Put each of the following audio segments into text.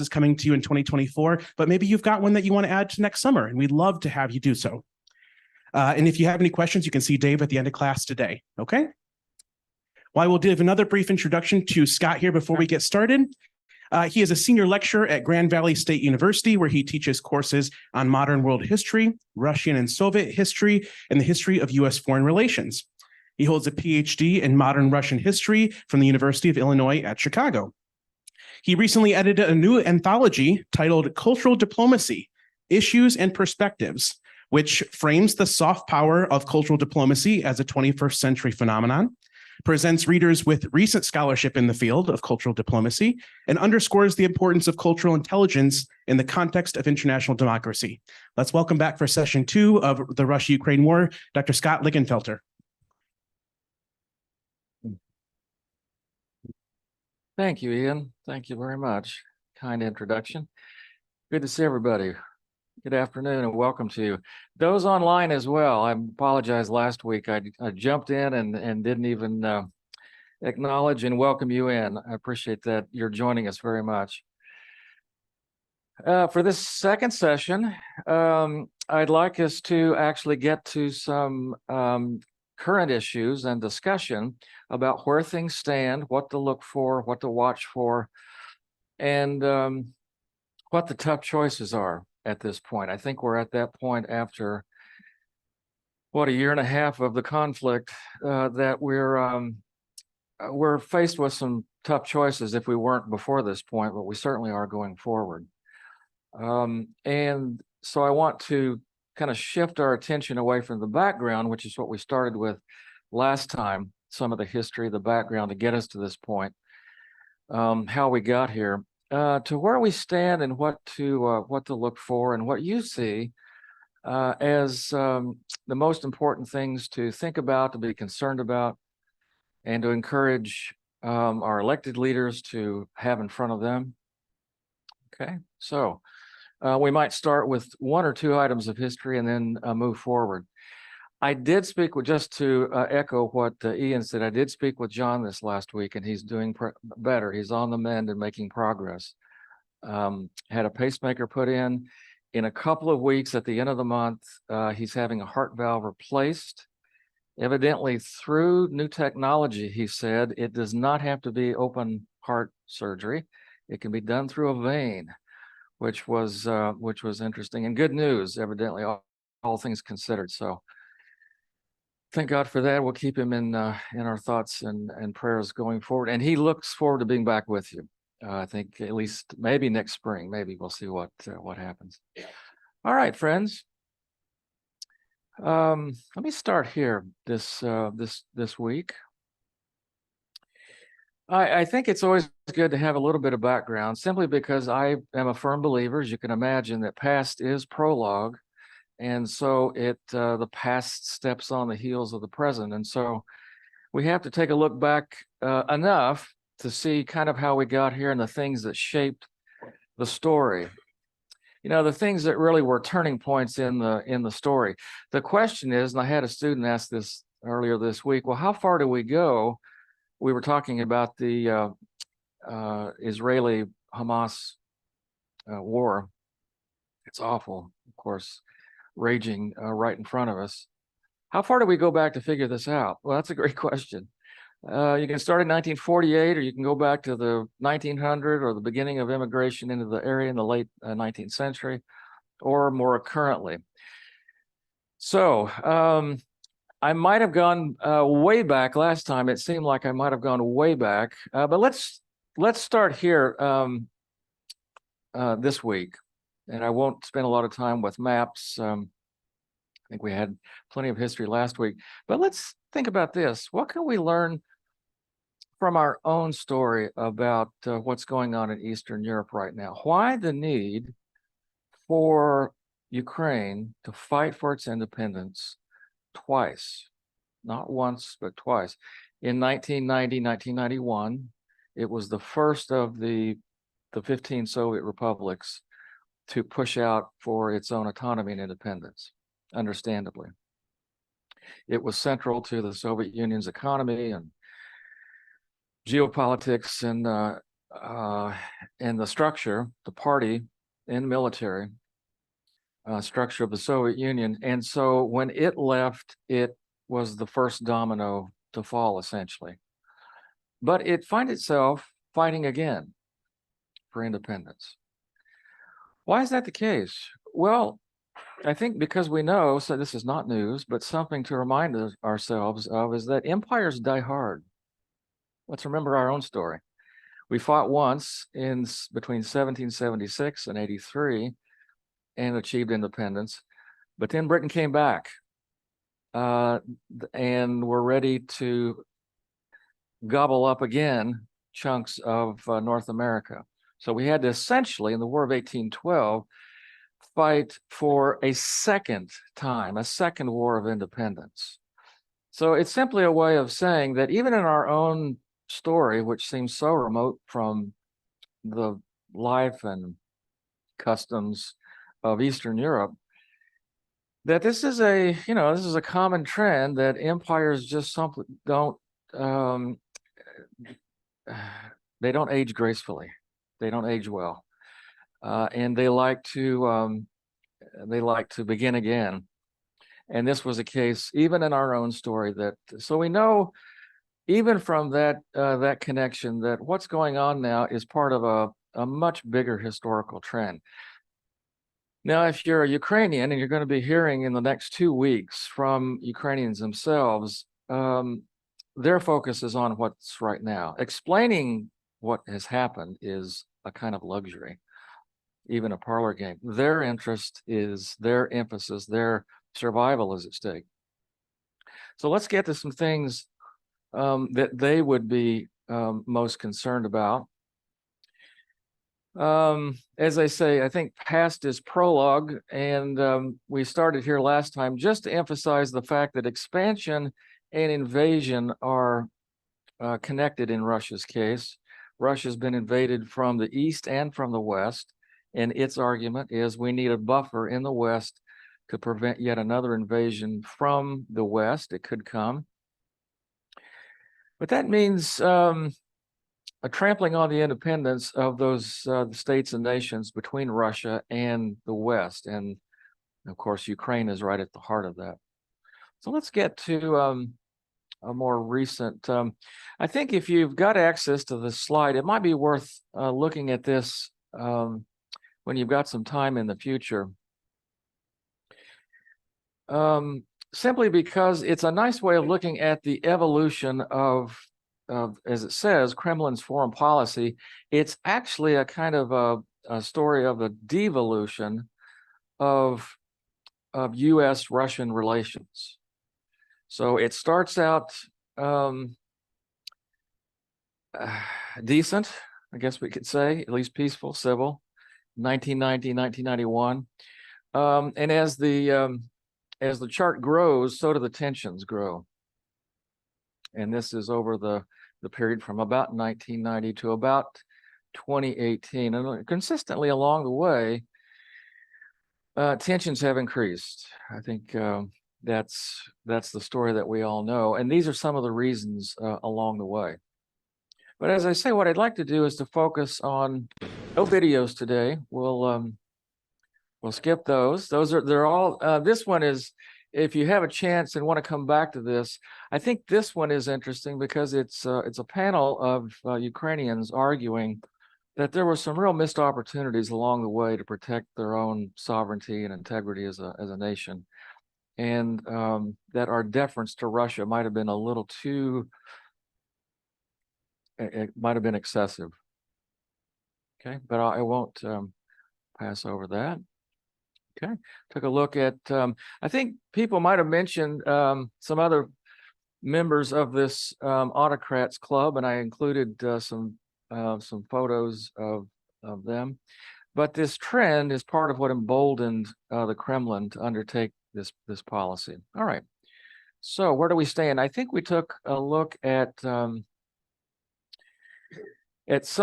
is coming to you in 2024, but maybe you've got one that you want to add to next summer, and we'd love to have you do so. And if you have any questions, you can see Dave at the end of class today, okay? Well, I will give another brief introduction to Scott here before we get started. He is a senior lecturer at Grand Valley State University, where he teaches courses on modern world history, Russian and Soviet history, and the history of U.S. foreign relations. He holds a PhD in modern Russian history from the University of Illinois at Chicago. He recently edited a new anthology titled Cultural Diplomacy, Issues and Perspectives, which frames the soft power of cultural diplomacy as a 21st century phenomenon, presents readers with recent scholarship in the field of cultural diplomacy, and underscores the importance of cultural intelligence in the context of international democracy. Let's welcome back for session 2 of the Russia-Ukraine War, Dr. Scott Ligenfelter. Thank you, Ian. Thank you very much. Kind introduction. Good to see everybody. Good afternoon and welcome to you. Those online as well. I apologize last week. I jumped in and didn't even acknowledge and welcome you in. I appreciate that you're joining us very much. For this second session, I'd like us to actually get to some current issues and discussion about where things stand, what to look for, what to watch for, and what the tough choices are at this point. I think we're at that point after, what, a year and a half of the conflict, that we're faced with some tough choices if we weren't before this point, but we certainly are going forward. And so I want to kind of shift our attention away from the background, which is what we started with last time, some of the history, the background to get us to this point, how we got here, to where we stand and what to look for and what you see as the most important things to think about, to be concerned about, and to encourage our elected leaders to have in front of them. Okay, so we might start with 1 or 2 items of history and then move forward. I did speak with, just to echo what Ian said, I did speak with John this last week, and he's doing better. He's on the mend and making progress. Had a pacemaker put in. In a couple of weeks, at the end of the month, he's having a heart valve replaced. Evidently, through new technology, he said, it does not have to be open heart surgery. It can be done through a vein, which was interesting and good news, evidently, all things considered. So thank God for that. We'll keep him in our thoughts and prayers going forward. And he looks forward to being back with you. I think at least maybe next spring. Maybe we'll see what happens. All right, friends. Let me start here this week. I think it's always good to have a little bit of background, simply because I am a firm believer, as you can imagine, that past is prologue. And so the past steps on the heels of the present. And so we have to take a look back enough to see kind of how we got here and the things that shaped the story. You know, the things that really were turning points in the story. The question is, and I had a student ask this earlier this week, well, how far do we go? We were talking about the Israeli-Hamas war. It's awful, of course, raging right in front of us. How far do we go back to figure this out? Well, that's a great question. You can start in 1948, or you can go back to the 1900 or the beginning of immigration into the area in the late 19th century, or more currently. So I might have gone way back last time. It seemed like I might have gone way back, but let's start here this week. And I won't spend a lot of time with maps. I think we had plenty of history last week, but let's think about this. What can we learn from our own story about what's going on in Eastern Europe right now? Why the need for Ukraine to fight for its independence twice, not once, but twice. In 1990, 1991, it was the first of the 15 Soviet republics to push out for its own autonomy and independence, understandably. It was central to the Soviet Union's economy and geopolitics and in the structure, the party and military structure of the Soviet Union. And so when it left, it was the first domino to fall, essentially. But it finds itself fighting again for independence. Why is that the case? Well, I think because we know, so this is not news, but something to remind ourselves of is that empires die hard. Let's remember our own story. We fought once in between 1776 and 83 and achieved independence, but then Britain came back and were ready to gobble up again chunks of North America. So we had to essentially, in the War of 1812, fight for a second time, a second war of independence. So it's simply a way of saying that even in our own story, which seems so remote from the life and customs of Eastern Europe, that this is a common trend that empires just simply don't they don't age gracefully, they don't age well, and they like to begin again. And this was a case even in our own story. That so we know even from that connection that what's going on now is part of a much bigger historical trend. Now, if you're a Ukrainian, and you're going to be hearing in the next 2 weeks from Ukrainians themselves, their focus is on what's right now. Explaining what has happened is a kind of luxury, even a parlor game. Their interest is their emphasis, their survival is at stake. So let's get to some things that they would be most concerned about. As I say, I think past is prologue, and we started here last time just to emphasize the fact that expansion and invasion are connected in Russia's case. Russia's been invaded from the east and from the west, and its argument is we need a buffer in the west to prevent yet another invasion from the west. It could come. But that means a trampling on the independence of those states and nations between Russia and the West. And of course, Ukraine is right at the heart of that. So let's get to a more recent, I think if you've got access to this slide, it might be worth looking at this when you've got some time in the future. Simply because it's a nice way of looking at the evolution of, as it says, Kremlin's foreign policy. It's actually a kind of a story of the devolution of U.S.-Russian relations. So it starts out decent, I guess we could say, at least peaceful, civil, 1990, 1991. And as the chart grows, so do the tensions grow. And this is over the period from about 1990 to about 2018. And consistently along the way, tensions have increased. I think that's the story that we all know. And these are some of the reasons along the way. But as I say, what I'd like to do is to focus on no videos today. We'll skip those. They're all, this one is, if you have a chance and want to come back to this, I think this one is interesting because it's a panel of Ukrainians arguing that there were some real missed opportunities along the way to protect their own sovereignty and integrity as a nation, and that our deference to Russia might have been a little too, it might have been excessive. Okay, but I won't pass over that. Okay, took a look at, I think people might have mentioned some other members of this autocrats club, and I included some photos of them. But this trend is part of what emboldened the Kremlin to undertake this policy. All right, so where do we stand? I think we took a look at some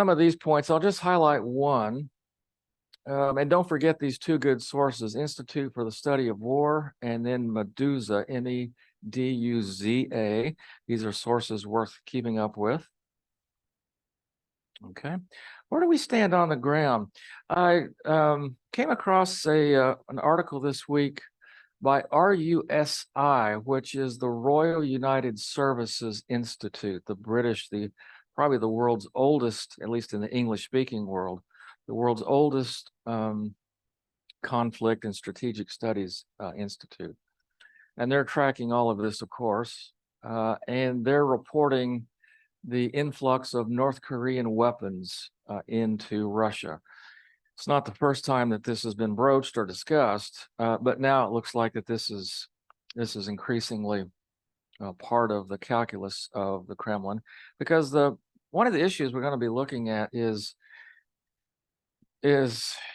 of these points. I'll just highlight one. And don't forget these two good sources, Institute for the Study of War and then Meduza, M-E-D-U-Z-A. These are sources worth keeping up with. Okay, where do we stand on the ground? I came across an article this week by RUSI, which is the Royal United Services Institute, the British, probably the world's oldest, at least in the English-speaking world, the world's oldest conflict and strategic studies institute. And they're tracking all of this, of course, and they're reporting the influx of North Korean weapons into Russia. It's not the first time that this has been broached or discussed, but now it looks like that this is increasingly part of the calculus of the Kremlin, because one of the issues we're going to be looking at is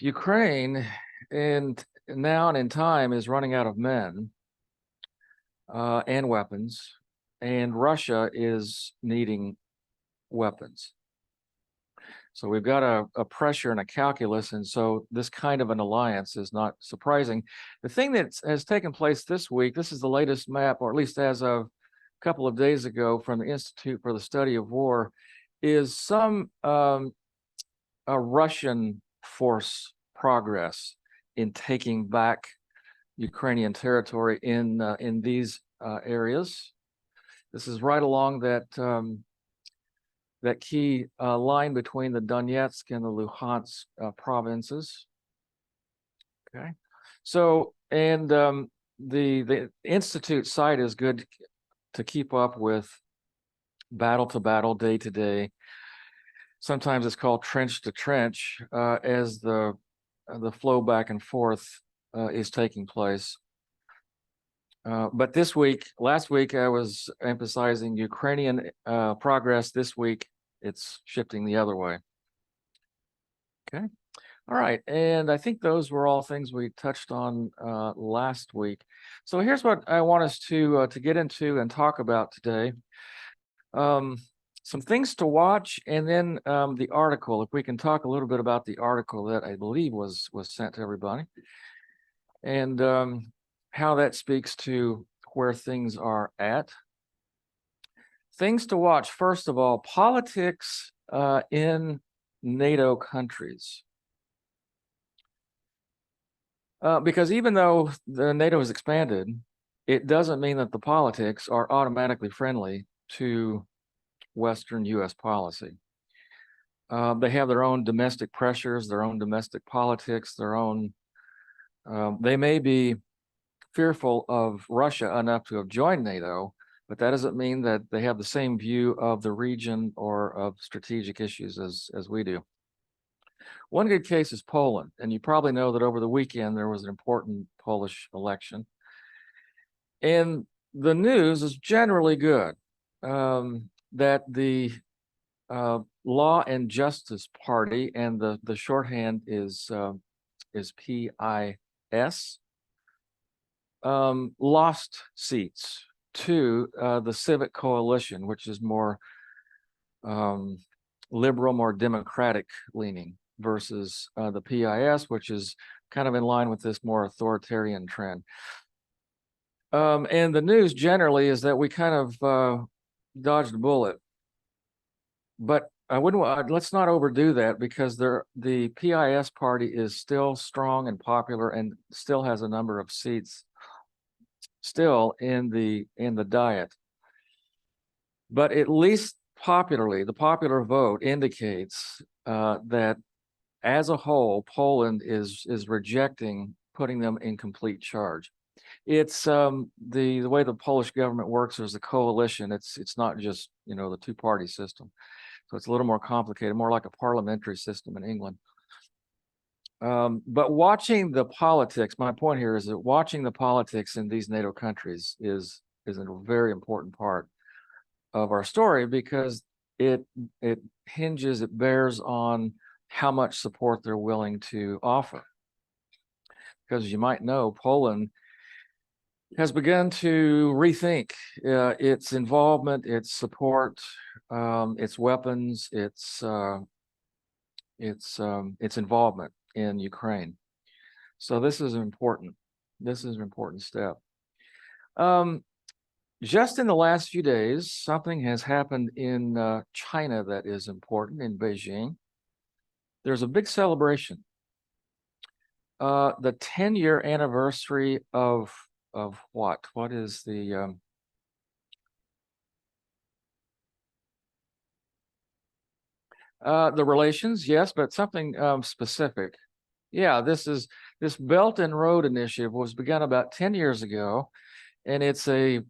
Ukraine, and now and in time is running out of men and weapons, and Russia is needing weapons. So we've got a pressure and a calculus, and so this kind of an alliance is not surprising. The thing that has taken place this week, this is the latest map, or at least as of a couple of days ago from the Institute for the Study of War, is some a Russian force progress in taking back Ukrainian territory in these areas. This is right along that that key line between the Donetsk and the Luhansk provinces. Okay, so and the institute site is good to keep up with battle to battle, day to day. Sometimes it's called trench to trench as the flow back and forth is taking place. But last week, I was emphasizing Ukrainian progress. This week, it's shifting the other way. Okay. All right. And I think those were all things we touched on last week. So here's what I want us to get into and talk about today. Some things to watch, and then the article. If we can talk a little bit about the article that I believe was sent to everybody, and how that speaks to where things are at. Things to watch, first of all, politics in NATO countries. Because even though the NATO has expanded, it doesn't mean that the politics are automatically friendly to Western U.S. policy. They have their own domestic pressures, their own domestic politics, their own, they may be fearful of Russia enough to have joined NATO, but that doesn't mean that they have the same view of the region or of strategic issues as we do. One good case is Poland, and you probably know that over the weekend there was an important Polish election. And the news is generally good, that the Law and Justice Party, and the shorthand is PIS, lost seats to the Civic Coalition, which is more liberal, more democratic leaning, versus the PIS, which is kind of in line with this more authoritarian trend. And the news generally is that we kind of dodged a bullet, but I wouldn't. Let's not overdo that, because the PIS party is still strong and popular, and still has a number of seats still in the Diet. But at least popularly, the popular vote indicates that as a whole, Poland is rejecting putting them in complete charge. It's the way the Polish government works is a coalition. It's not just, the two-party system. So it's a little more complicated, more like a parliamentary system in England. But watching the politics, my point here is that watching the politics in these NATO countries is a very important part of our story, because it bears on how much support they're willing to offer. Because you might know, Poland has begun to rethink its involvement, its support, its weapons, its involvement in Ukraine. So this is important. This is an important step. just in the last few days, something has happened in China that is important in Beijing. There's a big celebration. The 10-year anniversary of what? What is the relations? Yes, but something specific. Yeah, this Belt and Road Initiative was begun about 10 years ago, and it's I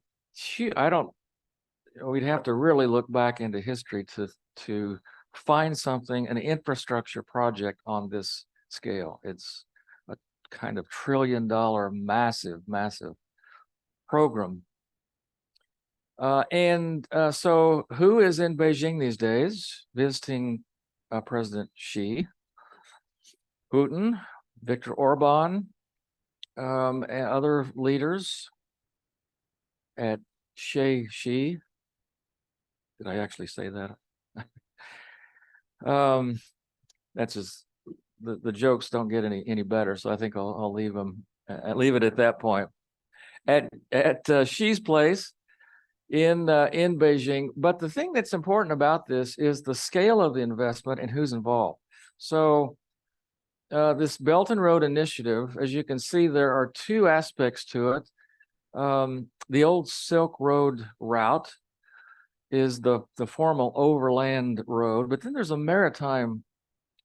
don't, we'd have to really look back into history to find something, an infrastructure project on this scale. It's a kind of $1 trillion massive program. So who is in Beijing these days visiting President Xi? Putin, Viktor Orban, and other leaders at Xi. Did I actually say that? That's just the jokes don't get any better, so I think I'll leave them. Leave it at that point. At Xi's place in Beijing. But the thing that's important about this is the scale of the investment and who's involved. So this Belt and Road Initiative, as you can see, there are two aspects to it. The old Silk Road route is the formal overland road, but then there's a maritime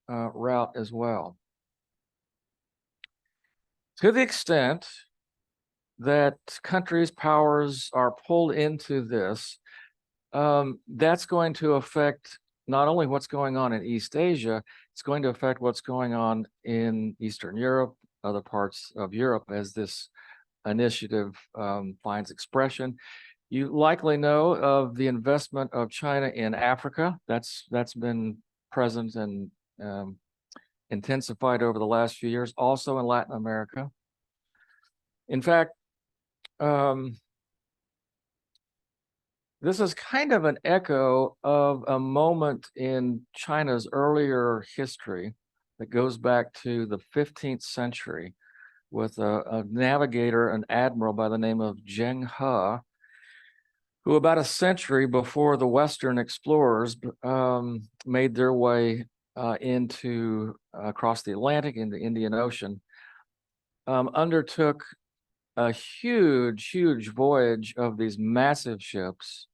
route as well. To the extent that countries, powers are pulled into this, that's going to affect not only what's going on in East Asia, it's going to affect what's going on in Eastern Europe, other parts of Europe as this initiative finds expression. You likely know of the investment of China in Africa. That's been present and intensified over the last few years, also in Latin America. In fact, this is kind of an echo of a moment in China's earlier history that goes back to the 15th century with a navigator, an admiral by the name of Zheng He, who about a century before the Western explorers made their way across the Atlantic in the Indian Ocean, undertook a huge voyage of these massive ships,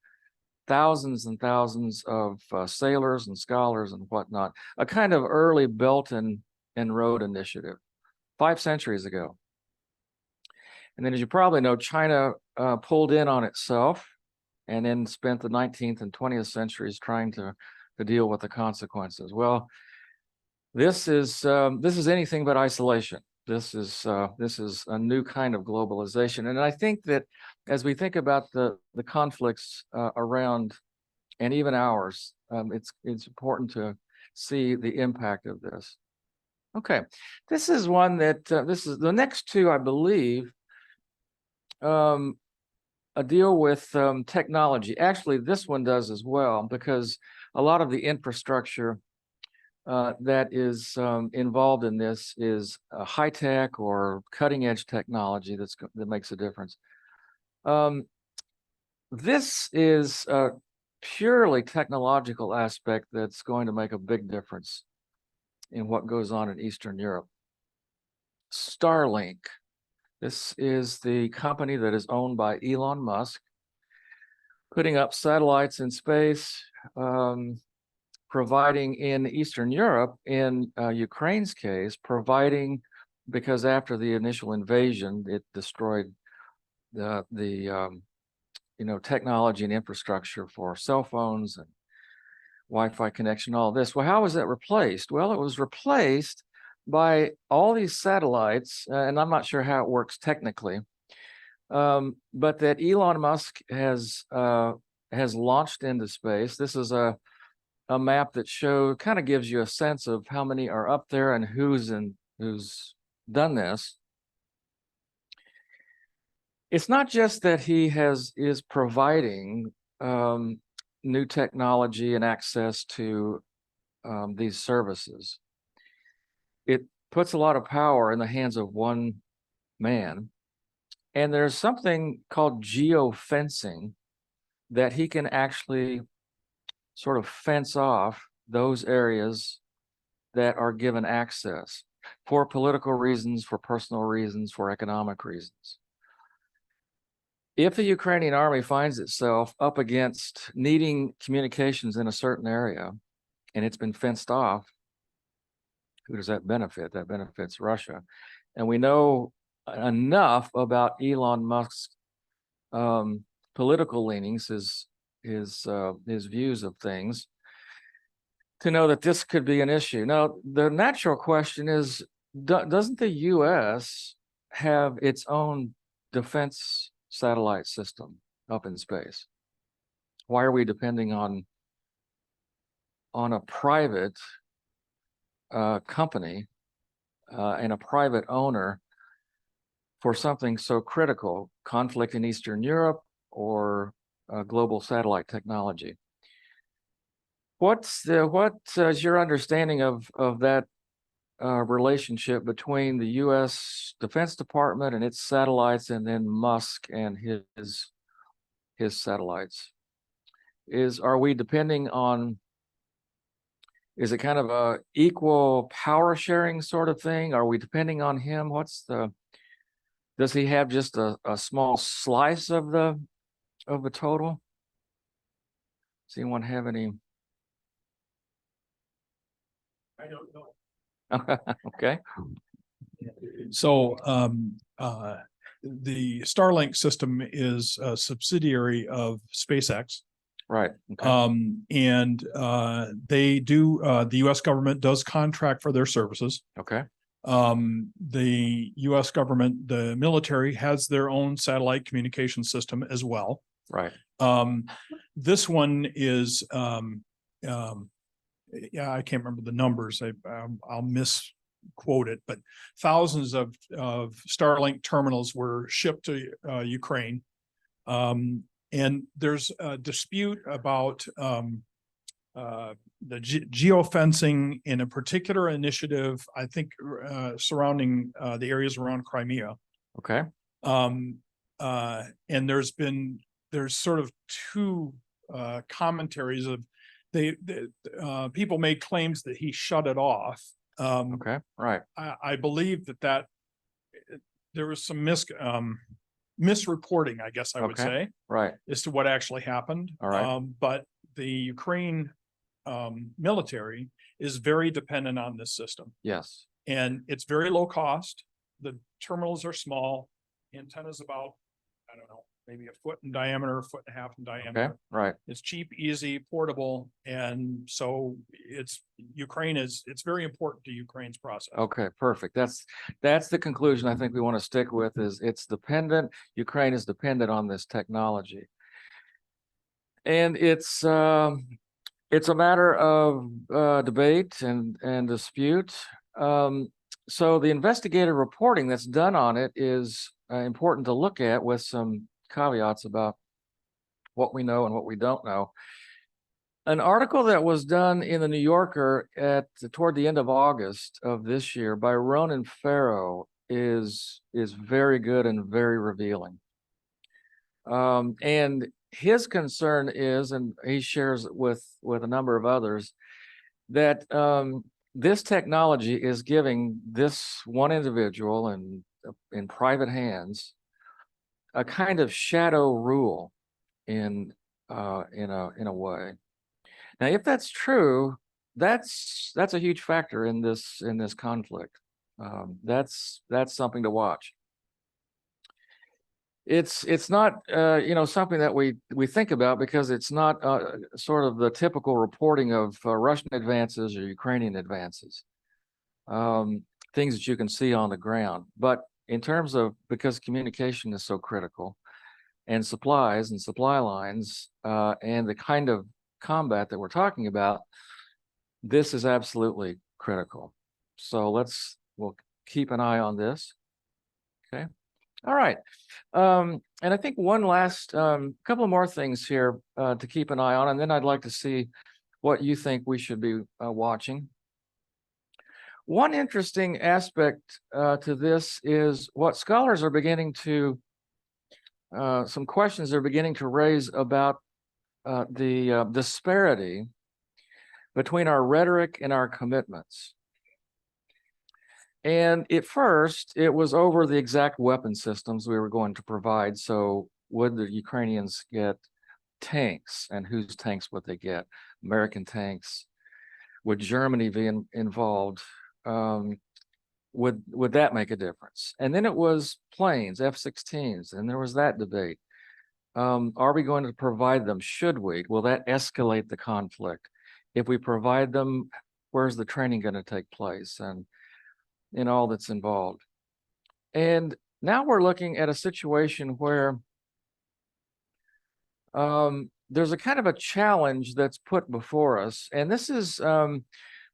thousands and thousands of sailors and scholars and whatnot, a kind of early Belt and Road Initiative 5 centuries ago. And then, as you probably know, China pulled in on itself and then spent the 19th and 20th centuries trying to deal with the consequences. Well, this is anything but isolation. This is a new kind of globalization, and I think that as we think about the conflicts around and even ours, it's important to see the impact of this. Okay, this is one that this is the next two, I believe, a deal with technology. Actually, this one does as well, because a lot of the infrastructure that is involved in this is high-tech or cutting-edge technology that makes a difference. This is a purely technological aspect that's going to make a big difference in what goes on in Eastern Europe. Starlink. This is the company that is owned by Elon Musk, putting up satellites in space, providing in Eastern Europe, in Ukraine's case, providing, because after the initial invasion, it destroyed the technology and infrastructure for cell phones and Wi-Fi connection, all this. Well, how was that replaced? Well, it was replaced by all these satellites, and I'm not sure how it works technically, but that Elon Musk has launched into space. This is a map that kind of gives you a sense of how many are up there and who's done this. It's not just that he is providing new technology and access to these services. It puts a lot of power in the hands of one man, And there's something called geofencing that he can actually sort of fence off those areas that are given access for political reasons, for personal reasons, for economic reasons. If the Ukrainian army finds itself up against needing communications in a certain area and it's been fenced off, who does that benefit? That benefits Russia. And we know enough about Elon Musk's political leanings, his views of things, to know that this could be an issue. Now, the natural question is, doesn't the U.S. have its own defense satellite system up in space? Why are we depending on a private company and a private owner for something so critical, conflict in Eastern Europe or global satellite technology? What is your understanding of that relationship between the U.S. Defense Department and its satellites, and then Musk and his satellites? Are we depending on? Is it kind of a equal power sharing sort of thing? Are we depending on him? Does he have just a small slice of the total? Does anyone have any? I don't know. Okay. So the Starlink system is a subsidiary of SpaceX. Right. Okay. And they do, the US government does contract for their services. Okay. The US government, the military, has their own satellite communication system as well. Right. This one is, yeah, I can't remember the numbers. I'll misquote it, but thousands of Starlink terminals were shipped to Ukraine. And there's a dispute about the geofencing in a particular initiative, I think, surrounding the areas around Crimea. Okay. And there's sort of two commentaries of people made claims that he shut it off. Okay. Right. I believe that there was some misreporting, I guess I would say, right, as to what actually happened. All right. But the Ukraine military is very dependent on this system. Yes. And it's very low cost. The terminals are small. Antennas about, I don't know, maybe a foot in diameter, a foot and a half in diameter. Okay. Right. It's cheap, easy, portable. And so it's very important to Ukraine's process. Okay, perfect. That's the conclusion I think we want to stick with, is it's dependent. Ukraine is dependent on this technology. And it's a matter of debate and dispute. So the investigative reporting that's done on it is important to look at, with some caveats about what we know and what we don't know. An article that was done in the New Yorker toward the end of August of this year by Ronan Farrow is very good and very revealing. And his concern is, and he shares it with a number of others, that this technology is giving this one individual in private hands a kind of shadow rule in a way. Now, if that's true, that's a huge factor in this conflict. That's something to watch. It's not something that we think about, because it's not sort of the typical reporting of Russian advances or Ukrainian advances, things that you can see on the ground. But in terms of, because communication is so critical, and supplies and supply lines, and the kind of combat that we're talking about, this is absolutely critical. So we'll keep an eye on this. Okay. All right. And I think one last couple more things here to keep an eye on, and then I'd like to see what you think we should be watching. One interesting aspect to this is what scholars are beginning to some questions are beginning to raise about the disparity between our rhetoric and our commitments. And at first, it was over the exact weapon systems we were going to provide. So would the Ukrainians get tanks, and whose tanks would they get? American tanks? Would Germany be involved? Would that make a difference? And then it was planes, F-16s, and there was that debate. Are we going to provide them? Should we? Will that escalate the conflict? If we provide them, where's the training going to take place? And all that's involved. And now we're looking at a situation where there's a kind of a challenge that's put before us. And this has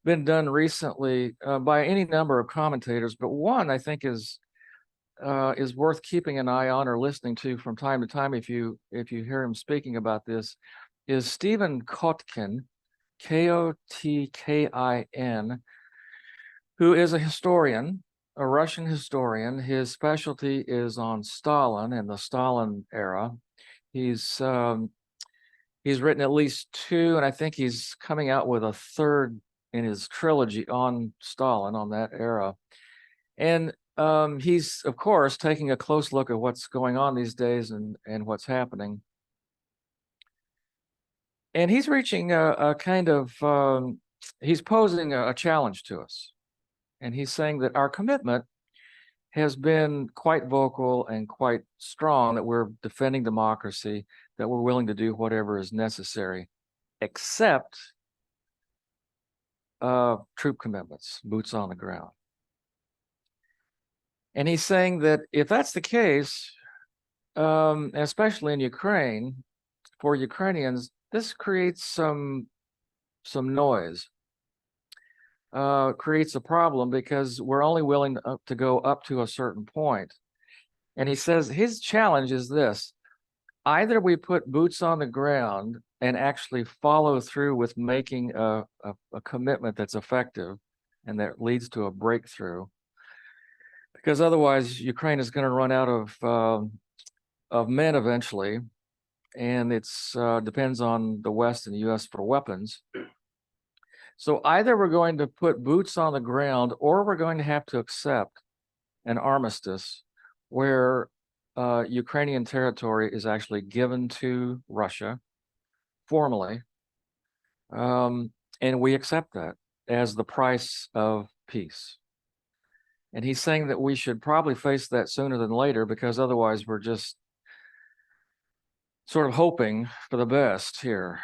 been done recently by any number of commentators, but one I think is worth keeping an eye on or listening to from time to time if you hear him speaking about this, is Stephen Kotkin, Kotkin, who is a historian, a Russian historian. His specialty is on Stalin and the Stalin era. He's written at least 2, and I think he's coming out with a 3rd in his trilogy on Stalin, on that era. And he's, of course, taking a close look at what's going on these days and what's happening. And he's reaching a kind of, he's posing a challenge to us. And he's saying that our commitment has been quite vocal and quite strong, that we're defending democracy, that we're willing to do whatever is necessary, except troop commitments, boots on the ground. And he's saying that if that's the case, especially in Ukraine, for Ukrainians, this creates some noise. Creates a problem because we're only willing to go up to a certain point. And he says his challenge is this: either we put boots on the ground and actually follow through with making a commitment that's effective and that leads to a breakthrough, because otherwise Ukraine is going to run out of men eventually, and it's depends on the West and the US for weapons. So either we're going to put boots on the ground, or we're going to have to accept an armistice where Ukrainian territory is actually given to Russia formally. And we accept that as the price of peace. And he's saying that we should probably face that sooner than later, because otherwise we're just sort of hoping for the best here.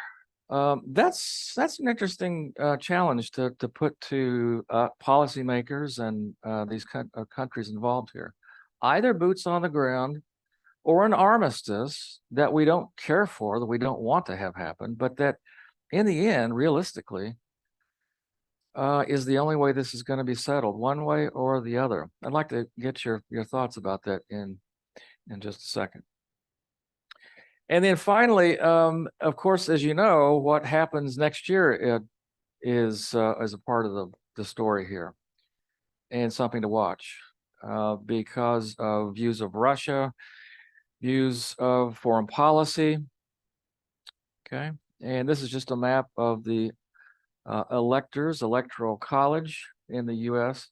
That's an interesting challenge to put to policymakers and these countries involved here. Either boots on the ground, or an armistice that we don't care for, that we don't want to have happen, but that in the end, realistically, is the only way this is going to be settled, one way or the other. I'd like to get your thoughts about that in just a second. And then finally, of course, as you know, what happens next year is as a part of the story here, and something to watch because of views of Russia, views of foreign policy. Okay, and this is just a map of the electoral college in the U.S.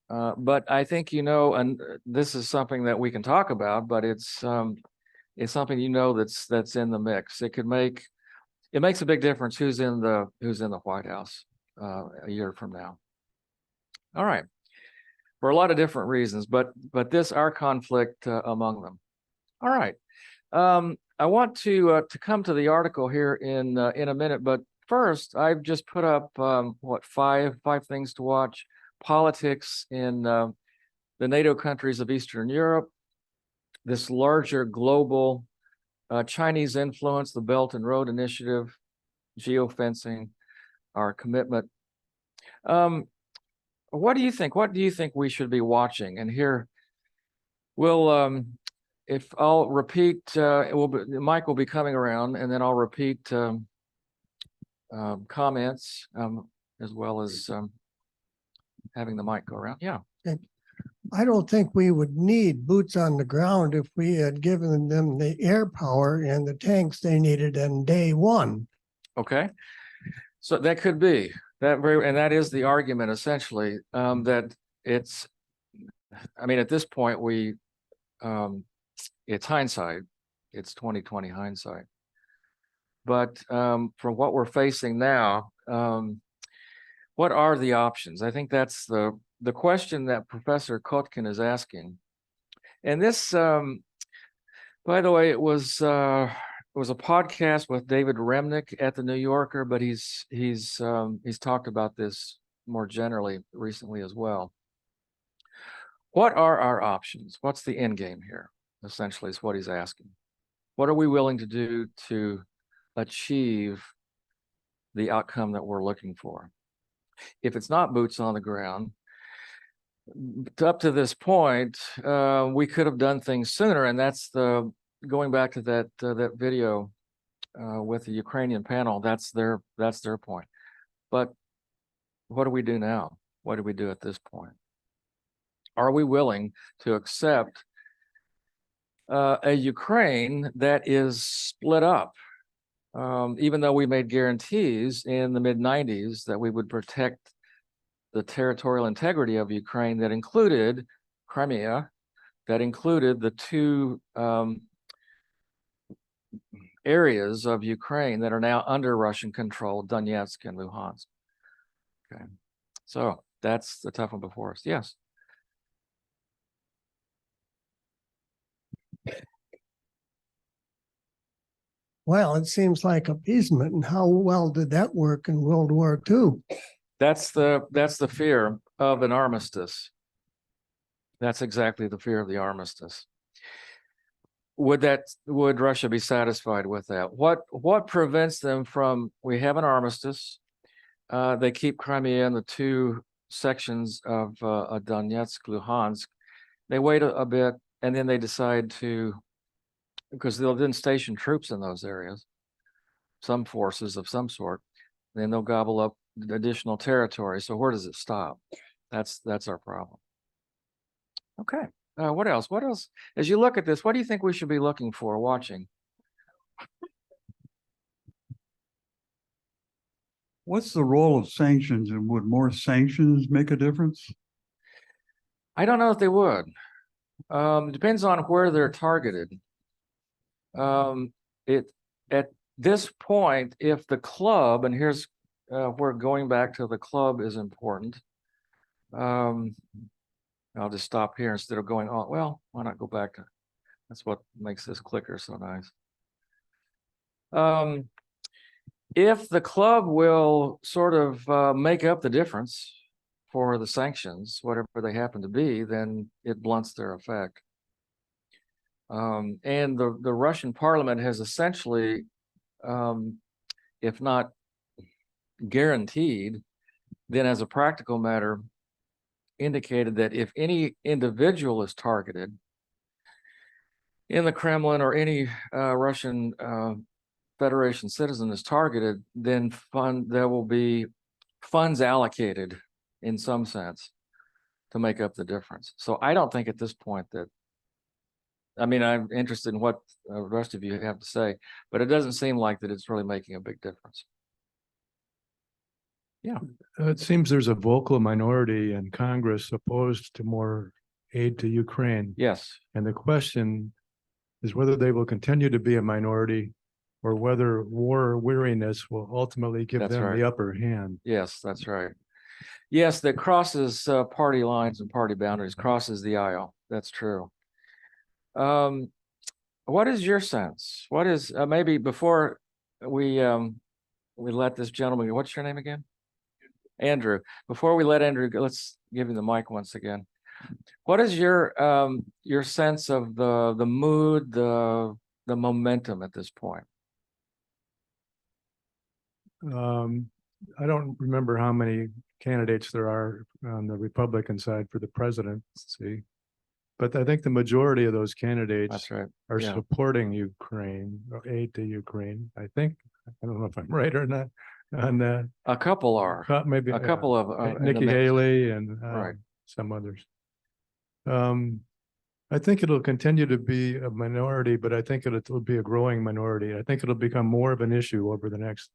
But I think and this is something that we can talk about, but it's something that's in the mix. It makes a big difference who's in the White House a year from now. All right, for a lot of different reasons, but our conflict among them. All right, I want to come to the article here in a minute, but first I've just put up five things to watch: politics in the NATO countries of Eastern Europe, this larger global Chinese influence, the Belt and Road Initiative, geofencing, our commitment. What do you think? What do you think we should be watching? And here, we'll, if I'll repeat, Mike will be coming around, and then I'll repeat comments as well as having the mic go around. Yeah. Okay. I don't think we would need boots on the ground if we had given them the air power and the tanks they needed on day one. Okay, so that could be that very, and that is the argument essentially, that it's, I mean, at this point, it's hindsight, it's 2020 hindsight. But from what we're facing now, what are the options? I think that's the question that Professor Kotkin is asking. And this, by the way, it was a podcast with David Remnick at the New Yorker, but he's talked about this more generally recently as well. What are our options? What's the end game here? Essentially, is what he's asking. What are we willing to do to achieve the outcome that we're looking for? If it's not boots on the ground, up to this point, we could have done things sooner, and that's going back to that video with the Ukrainian panel. That's their point. But what do we do now? What do we do at this point? Are we willing to accept a Ukraine that is split up? Even though we made guarantees in the mid-90s that we would protect the territorial integrity of Ukraine, that included Crimea, that included the two areas of Ukraine that are now under Russian control, Donetsk and Luhansk. Okay, so that's the tough one before us. Yes. Well, it seems like appeasement, and how well did that work in World War II? That's the fear of an armistice. That's exactly the fear of the armistice. Would Russia be satisfied with that? What prevents them from? We have an armistice. They keep Crimea and the two sections of Donetsk, Luhansk. They wait a bit, and then they decide to, because they'll then station troops in those areas, some forces of some sort. Then they'll gobble up additional territory. So where does it stop? That's our problem. Okay. What else? What else? As you look at this, what do you think we should be looking for, watching? What's the role of sanctions, and would more sanctions make a difference? I don't know if they would. It depends on where they're targeted. At this point, if the club, and here's where going back to the club is important. I'll just stop here instead of going on. Well, why not go back to? That's what makes this clicker so nice. If the club will sort of make up the difference for the sanctions, whatever they happen to be, then it blunts their effect. And the Russian parliament has essentially, if not guaranteed, then as a practical matter, indicated that if any individual is targeted in the Kremlin, or any Russian Federation citizen is targeted, then there will be funds allocated in some sense to make up the difference. So I don't think at this point that, I mean, I'm interested in what the rest of you have to say, but it doesn't seem like that it's really making a big difference. Yeah. It seems there's a vocal minority in Congress opposed to more aid to Ukraine. Yes. And the question is whether they will continue to be a minority, or whether war weariness will ultimately give That's them right. the upper hand. Yes, that's right. Yes, that crosses party lines and party boundaries, crosses the aisle. That's true. What is your sense? What is, maybe before we let this gentleman, what's your name again? Andrew. Before we let Andrew go, let's give him the mic once again. What is your sense of the mood, the momentum at this point? I don't remember how many candidates there are on the Republican side for the presidency, but I think the majority of those candidates That's right. are Yeah. supporting Ukraine, or aid to Ukraine. I think, I don't know if I'm right or not on that. A couple are. Maybe A couple of Nikki Haley and Right. some others. I think it'll continue to be a minority, but I think it'll be a growing minority. I think it'll become more of an issue over the next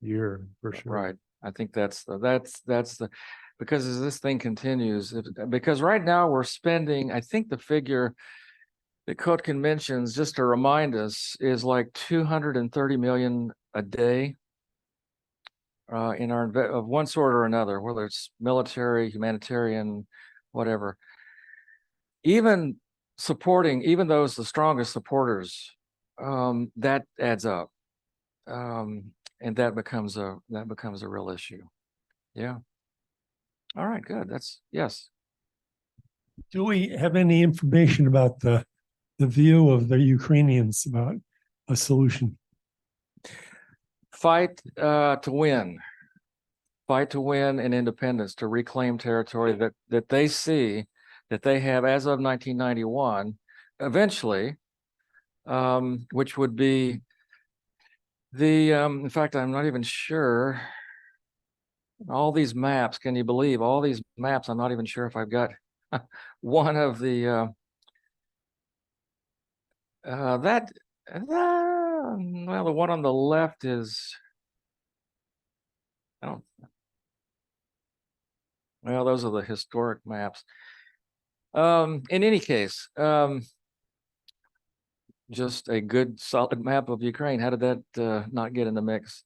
year for sure. Right. I think that's the, because as this thing continues, because right now we're spending, I think the figure that Kotkin mentions, just to remind us, is like 230 million a day in our of one sort or another, whether it's military, humanitarian, whatever. Even supporting, even those the strongest supporters, that adds up, and that becomes a real issue. Yeah. All right. Good. That's yes. Do we have any information about the view of the Ukrainians about a solution? Fight to win. Fight to win and independence, to reclaim territory that they see that they have as of 1991, eventually, which would be the, in fact, I'm not even sure, all these maps, can you believe all these maps? I'm not even sure if I've got one of the, well, the one on the left is, well, those are the historic maps. In any case, just a good solid map of Ukraine. How did that not get in the mix?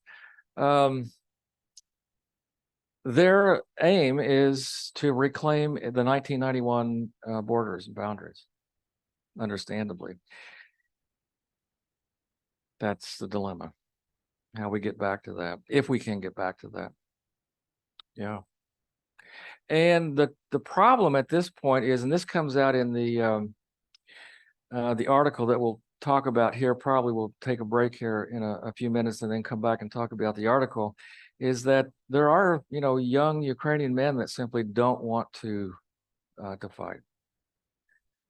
Their aim is to reclaim the 1991 borders and boundaries, understandably. That's the dilemma, how we get back to that, if we can get back to that. Yeah. And the problem at this point is, and this comes out in the article that we'll talk about here, probably we'll take a break here in a few minutes and then come back and talk about the article, is that there are, young Ukrainian men that simply don't want to fight.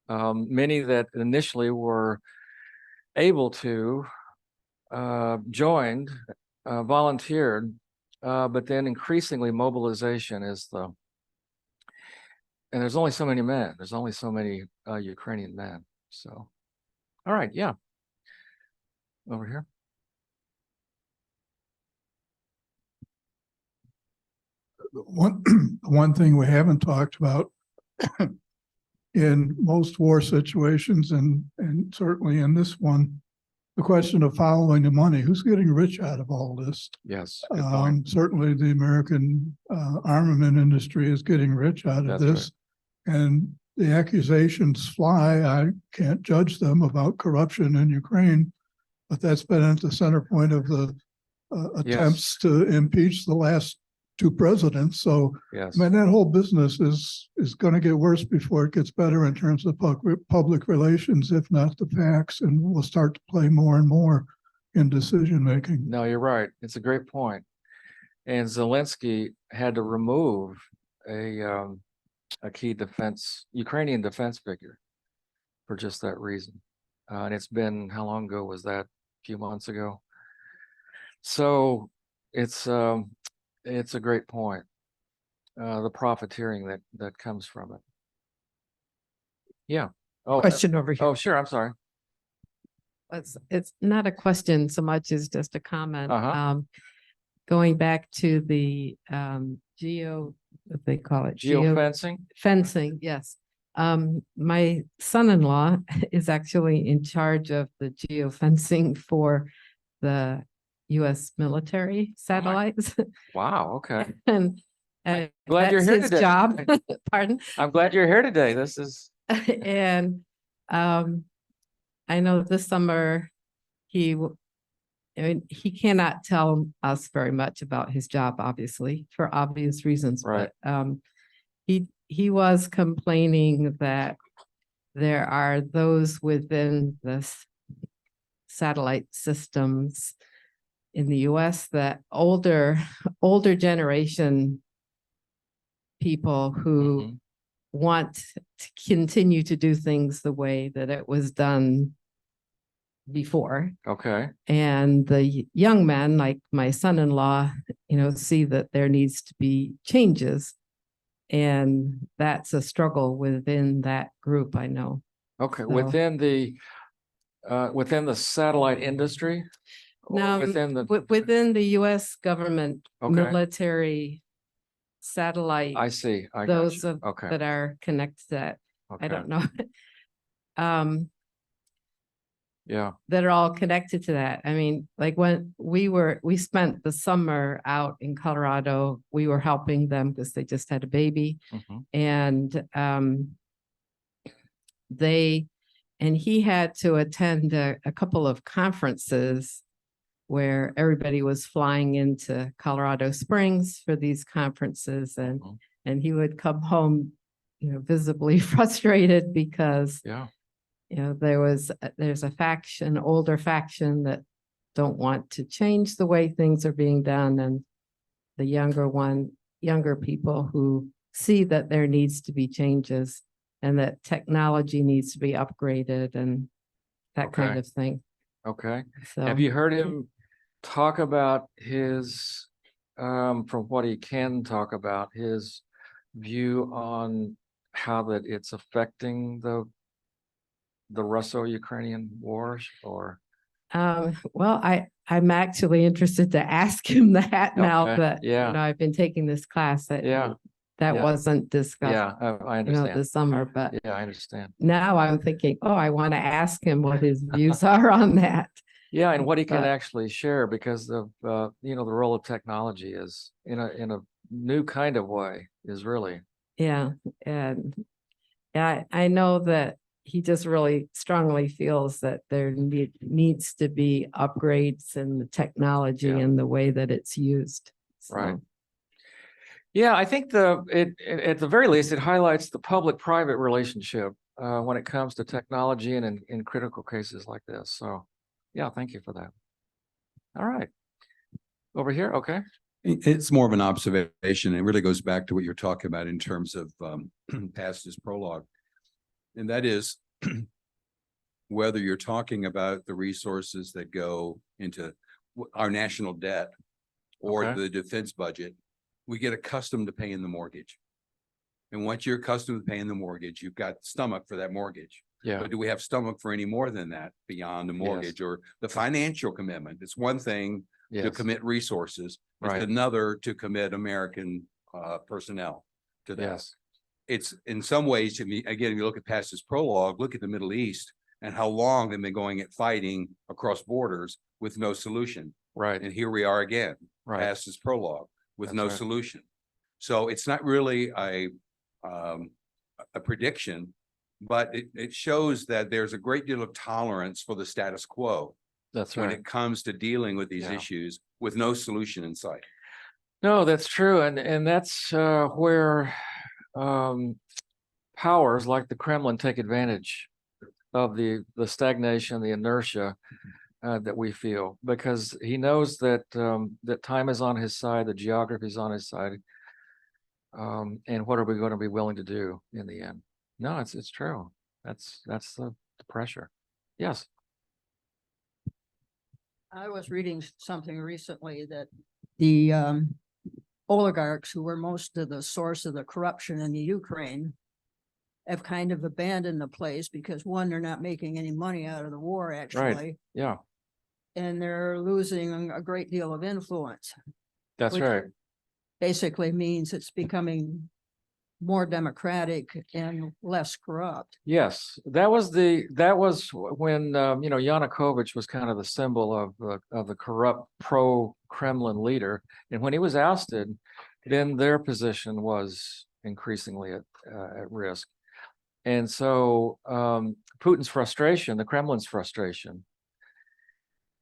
Many that initially were able to, joined, volunteered, but then increasingly mobilization is and there's only so many men. There's only so many Ukrainian men. So, all right, yeah. Over here. One thing we haven't talked about in most war situations, and certainly in this one, the question of following the money. Who's getting rich out of all this? Yes. Good point. Certainly the American armament industry is getting rich out of That's this. right. And the accusations fly. I can't judge them about corruption in Ukraine, but that's been at the center point of the attempts to impeach the last two presidents. So, Yes. I mean, that whole business is going to get worse before it gets better in terms of public relations, if not the facts, and will start to play more and more in decision making. No, you're right. It's a great point. And Zelensky had to remove a key Ukrainian defense figure for just that reason. And it's been, how long ago was that? A few months ago. So it's a great point. The profiteering that comes from it. Yeah. Oh, Question over here. oh, sure. I'm sorry. It's not a question so much as just a comment. Uh-huh. Going back to the what they call it? Geofencing. Fencing, yes. My son-in-law is actually in charge of the geofencing for the US military satellites. Wow. Okay. And Glad you're that's here his today. job. Pardon? I'm glad you're here today. This is And I know this summer he cannot tell us very much about his job, obviously, for obvious reasons. Right. But he was complaining that there are those within the satellite systems in the US that older generation people who Mhm. want to continue to do things the way that it was done before. okay. And the young men, like my son-in-law, see that there needs to be changes. And that's a struggle within that group, I know. Okay, So- within the satellite industry? Or Now, within the, within the US government, Okay. military satellite, I see, I got those you. of, Okay, that are connected to that, I okay, don't know. yeah, That are all connected to that. I mean, like when we spent the summer out in Colorado, we were helping them because they just had a baby. mhm, And he had to attend a couple of conferences where everybody was flying into Colorado Springs for these conferences, mhm, and he would come home, visibly frustrated because yeah, there's a faction, older faction that don't want to change the way things are being done, and the younger people who see that there needs to be changes and that technology needs to be upgraded and that kind Okay. of thing. okay. So Have you heard him talk about his, from what he can talk about, his view on how that it's affecting the Russo-Ukrainian wars, or? well, I'm actually interested to ask him that now Okay, that, yeah. I've been taking this class that Yeah, that yeah. wasn't discussed, Yeah, I understand. this summer, but Yeah, I understand. now I'm thinking, oh, I want to ask him what his views are on that. Yeah, and what he can But- actually share because of, the role of technology is in a new kind of way is really, Yeah, and I know that he just really strongly feels that there needs to be upgrades in the technology Yeah. and the way that it's used. Right. So, yeah, I think at the very least, it highlights the public-private relationship when it comes to technology and in critical cases like this. So, yeah, thank you for that. All right. Over here, okay. It's more of an observation. It really goes back to what you're talking about in terms of past his prologue. And that is whether you're talking about the resources that go into our national debt or Okay. the defense budget, we get accustomed to paying the mortgage. And once you're accustomed to paying the mortgage, you've got stomach for that mortgage. Yeah, But do we have stomach for any more than that beyond the mortgage or the financial commitment? It's one thing to yes, commit resources. It's right, another to commit American personnel to that. yes, It's in some ways, to me, again, if you look at past his prologue, look at the Middle East and how long they've been going at fighting across borders with no solution. right, And here we are again, right. past his prologue with That's no right. solution. So it's not really a prediction, but it shows that there's a great deal of tolerance for the status quo That's when right. it comes to dealing with these Yeah. issues with no solution in sight. No, that's true. And that's where powers like the Kremlin take advantage of the stagnation, the inertia that we feel, because he knows that that time is on his side, the geography is on his side. And what are we going to be willing to do in the end? No, it's true. That's the pressure. Yes. I was reading something recently that the oligarchs who were most of the source of the corruption in the Ukraine have kind of abandoned the place because one, they're not making any money out of the war actually, Yeah, and they're losing a great deal of influence. that's Which- right. Basically means it's becoming more democratic and less corrupt. Yes, that was when Yanukovych was kind of the symbol of the corrupt pro-Kremlin leader, and when he was ousted, then their position was increasingly at risk. And so Putin's frustration, the Kremlin's frustration,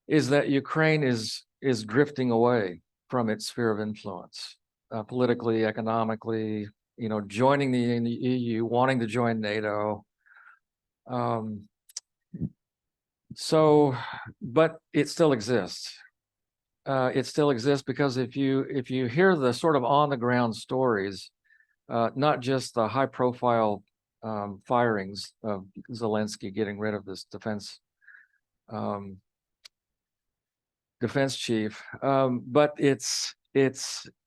is that Ukraine is drifting away from its sphere of influence, politically, economically, joining the EU, wanting to join NATO. So, but it still exists. It still exists because if you hear the sort of on the ground stories, not just the high profile firings of Zelensky getting rid of this defense chief, but it's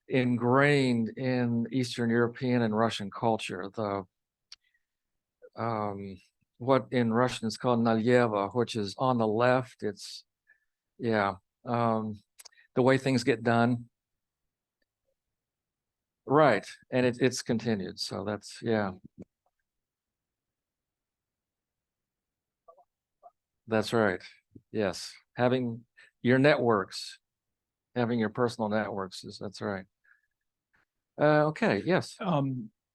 ingrained in Eastern European and Russian culture. The what in Russian is called nalyevo, which is on the left. It's the way things get done. Right. And it's continued. So that's, yeah. That's right. Yes. Having your networks, having your personal networks that's right. Okay. Yes.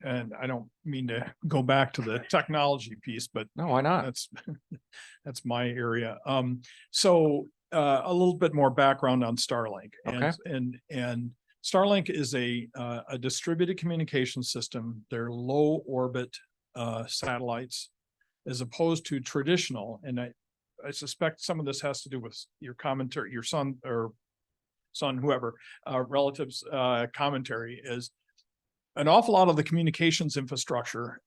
And I don't mean to go back to the technology piece, but no, why not? That's my area. So a little bit more background on Starlink. Okay. And Starlink is a distributed communication system. They're low orbit satellites as opposed to traditional. And I suspect some of this has to do with your commentary, your son, whoever, relatives commentary is an awful lot of the communications infrastructure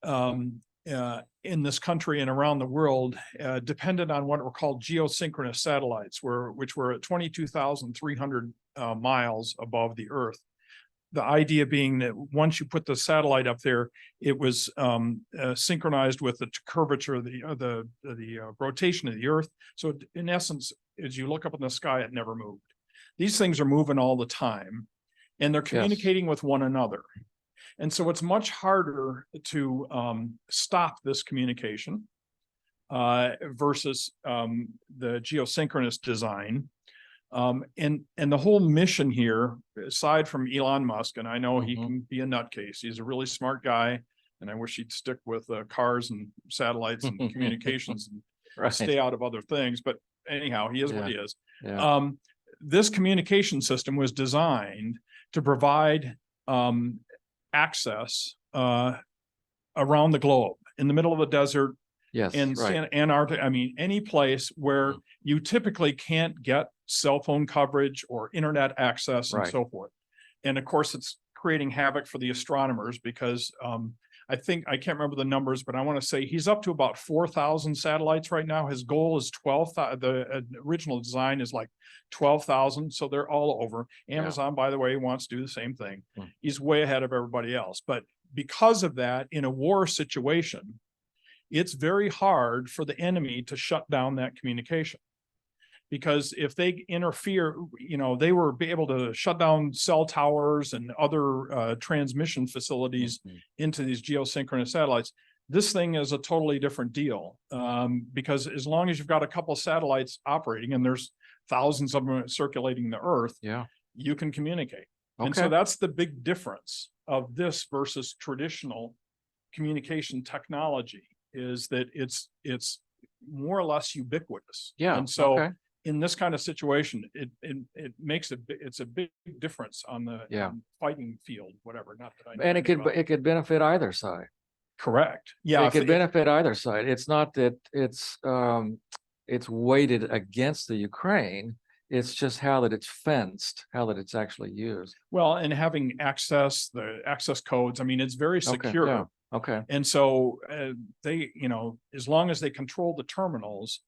in this country and around the world depended on what were called geosynchronous satellites, which were at 22,300 miles above the Earth. The idea being that once you put the satellite up there, it was synchronized with the curvature of the rotation of the Earth. So in essence, as you look up in the sky, it never moved. These things are moving all the time, and they're communicating with one another. And so it's much harder to stop this communication versus the geosynchronous design. And the whole mission here, aside from Elon Musk, and I know he can be a nutcase, he's a really smart guy, and I wish he'd stick with cars and satellites and communications and stay out of other things. But anyhow, he is what he is. Yeah. This communication system was designed to provide access around the globe, in the middle of the desert, in Antarctica. I mean, any place where you typically can't get cell phone coverage or internet access and so forth. And of course, it's creating havoc for the astronomers because I can't remember the numbers, but I want to say he's up to about 4,000 satellites right now. His goal is 12,000. The original design is like 12,000. So they're all over. Amazon, by the way, wants to do the same thing. He's way ahead of everybody else. But because of that, in a war situation, it's very hard for the enemy to shut down that communication. Because if they interfere, they were able to shut down cell towers and other transmission facilities into these geosynchronous satellites. This thing is a totally different deal because as long as you've got a couple of satellites operating and there's thousands of them circulating the Earth, you can communicate. And so that's the big difference of this versus traditional communication technology, is that it's more or less ubiquitous. And so in this kind of situation, it makes it's a big difference on the fighting field, whatever. Not that I know. And it could benefit either side. Correct. Yeah, it could benefit either side. It's not that it's weighted against the Ukraine. It's just how that it's fenced, how that it's actually used. Well, and having access, the access codes. I mean, it's very secure. Okay. And so they, as long as they control the terminals,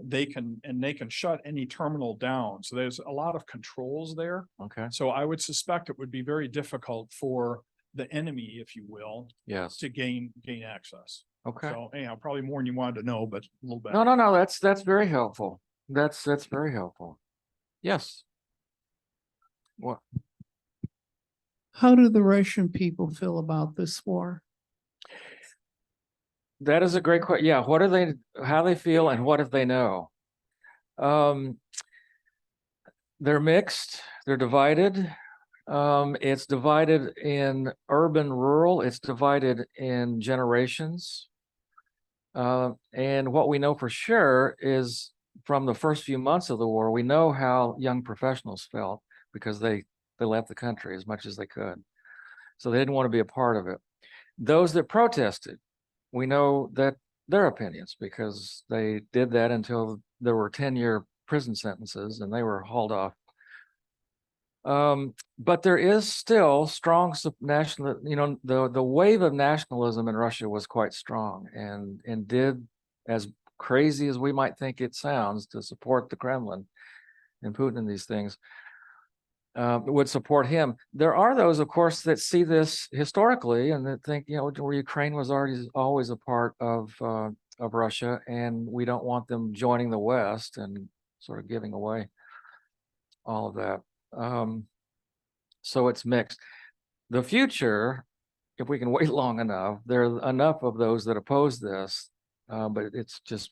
they can shut any terminal down. So there's a lot of controls there. Okay. So I would suspect it would be very difficult for the enemy, if you will, to gain access. Okay. So anyhow, probably more than you wanted to know, but a little bit. No. That's very helpful. That's very helpful. Yes. What? How do the Russian people feel about this war? That is a great question. Yeah, how they feel and what if they know? They're mixed, they're divided. It's divided in urban, rural, it's divided in generations. And what we know for sure is from the first few months of the war, we know how young professionals felt because they left the country as much as they could. So they didn't want to be a part of it. Those that protested, we know that their opinions, because they did that until there were 10-year prison sentences and they were hauled off. But there is still strong national, the wave of nationalism in Russia was quite strong and did, as crazy as we might think it sounds, to support the Kremlin and Putin and these things. would support him. There are those, of course, that see this historically and that think, where Ukraine was always a part of Russia, and we don't want them joining the West and sort of giving away all of that. So it's mixed. The future, if we can wait long enough, there are enough of those that oppose this, but it's just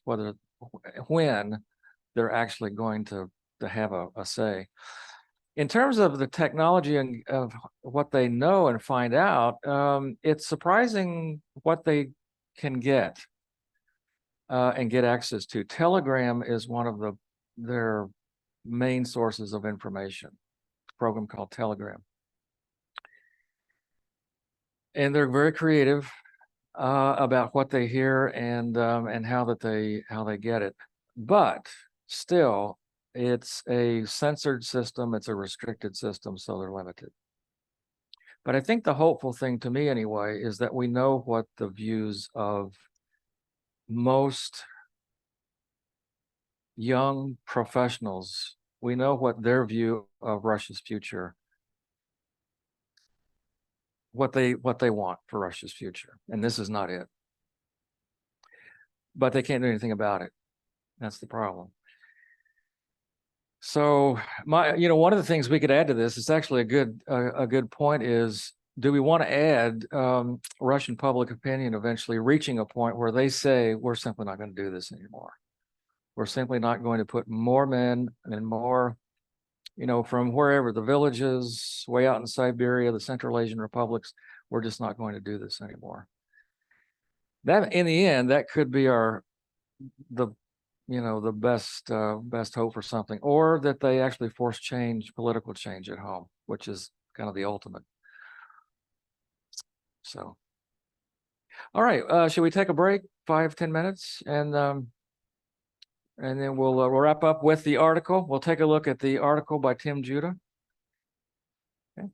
when they're actually going to have a say. In terms of the technology and of what they know and find out, it's surprising what they can get and get access to. Telegram is one of their main sources of information, a program called Telegram. And they're very creative about what they hear and how they get it. But still, it's a censored system, it's a restricted system, so they're limited. But I think the hopeful thing to me anyway is that we know what the views of most young professionals, we know what their view of Russia's future, what they want for Russia's future. And this is not it. But they can't do anything about it. That's the problem. So one of the things we could add to this is actually a good point is, do we want to add Russian public opinion eventually reaching a point where they say, we're simply not going to do this anymore. We're simply not going to put more men and more, from wherever, the villages, way out in Siberia, the Central Asian republics, we're just not going to do this anymore. That, in the end, that could be the best hope for something, or that they actually force political change at home, which is kind of the ultimate. So, all right, should we take a break, 5-10 minutes, and then we'll wrap up with the article. We'll take a look at the article by Tim Judah. Okay.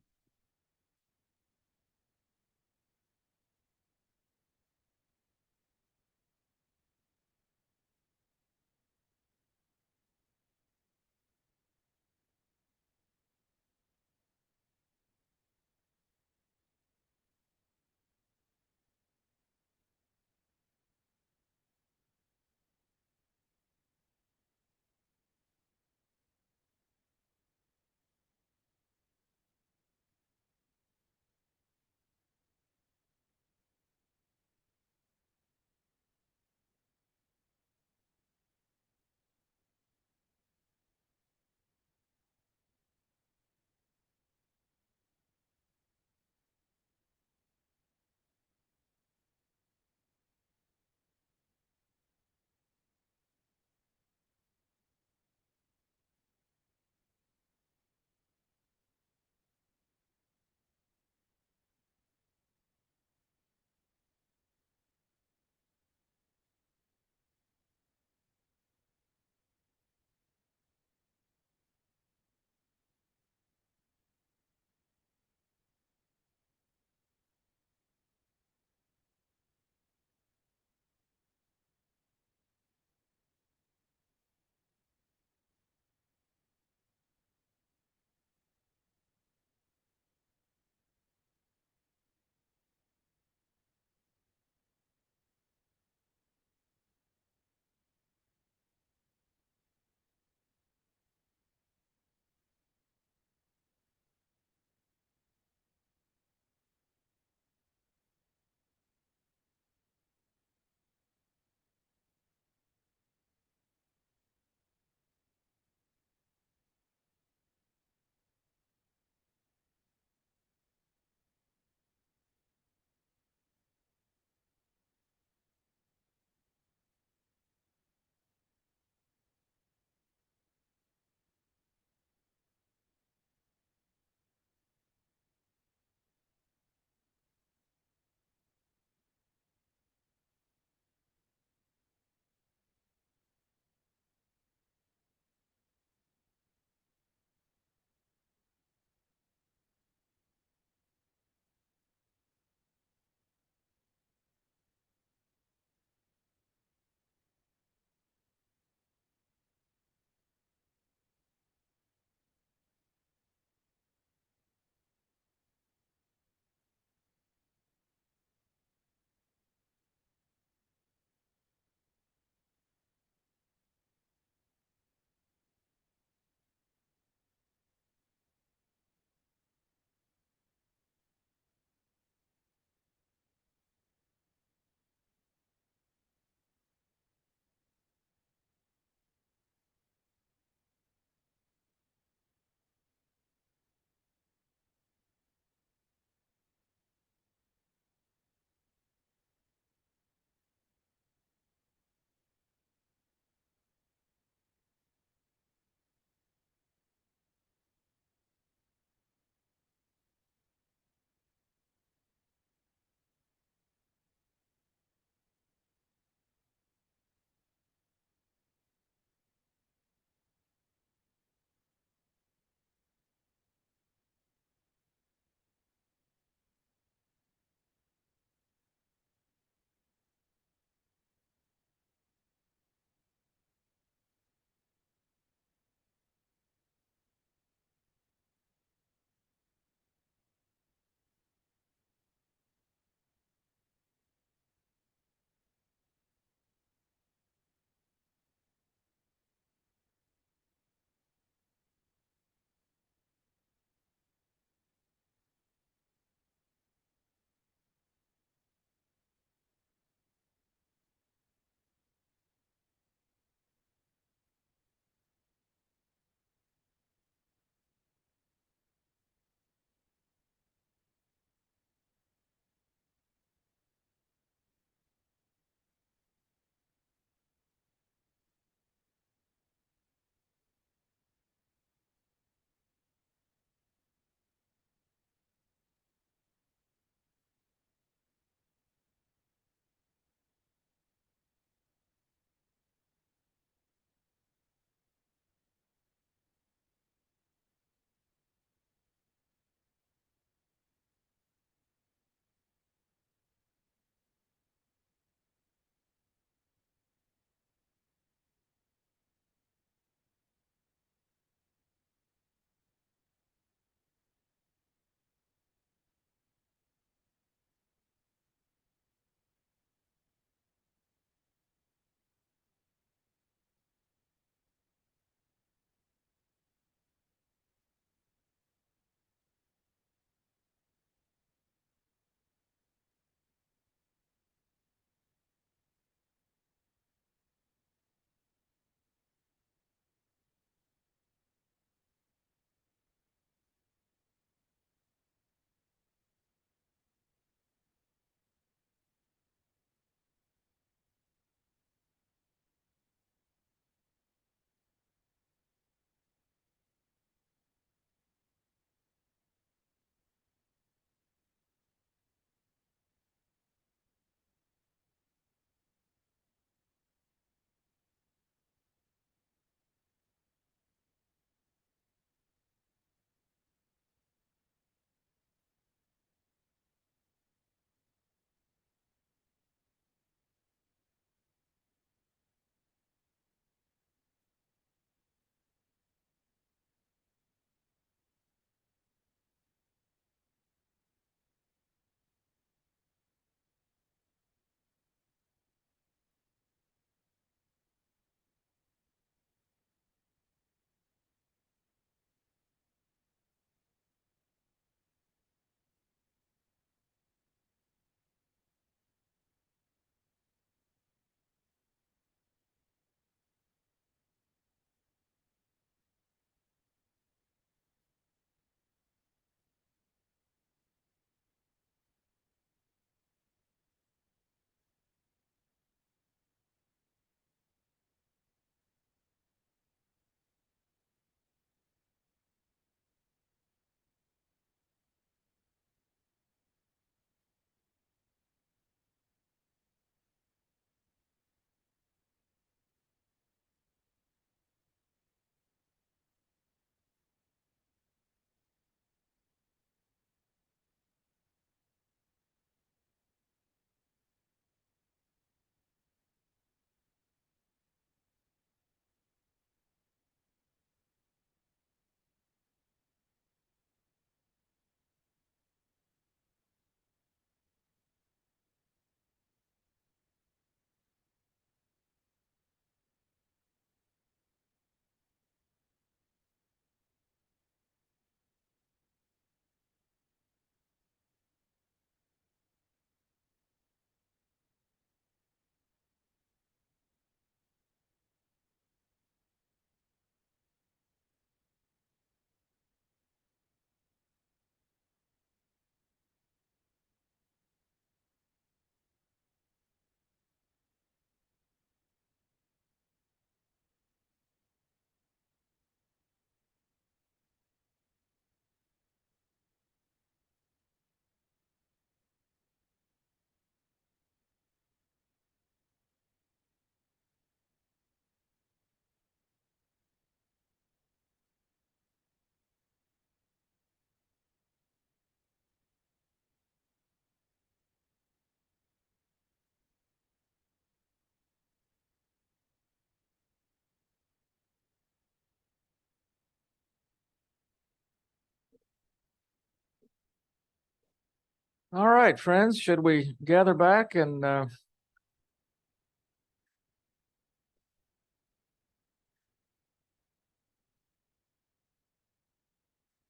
All right, friends, should we gather back and all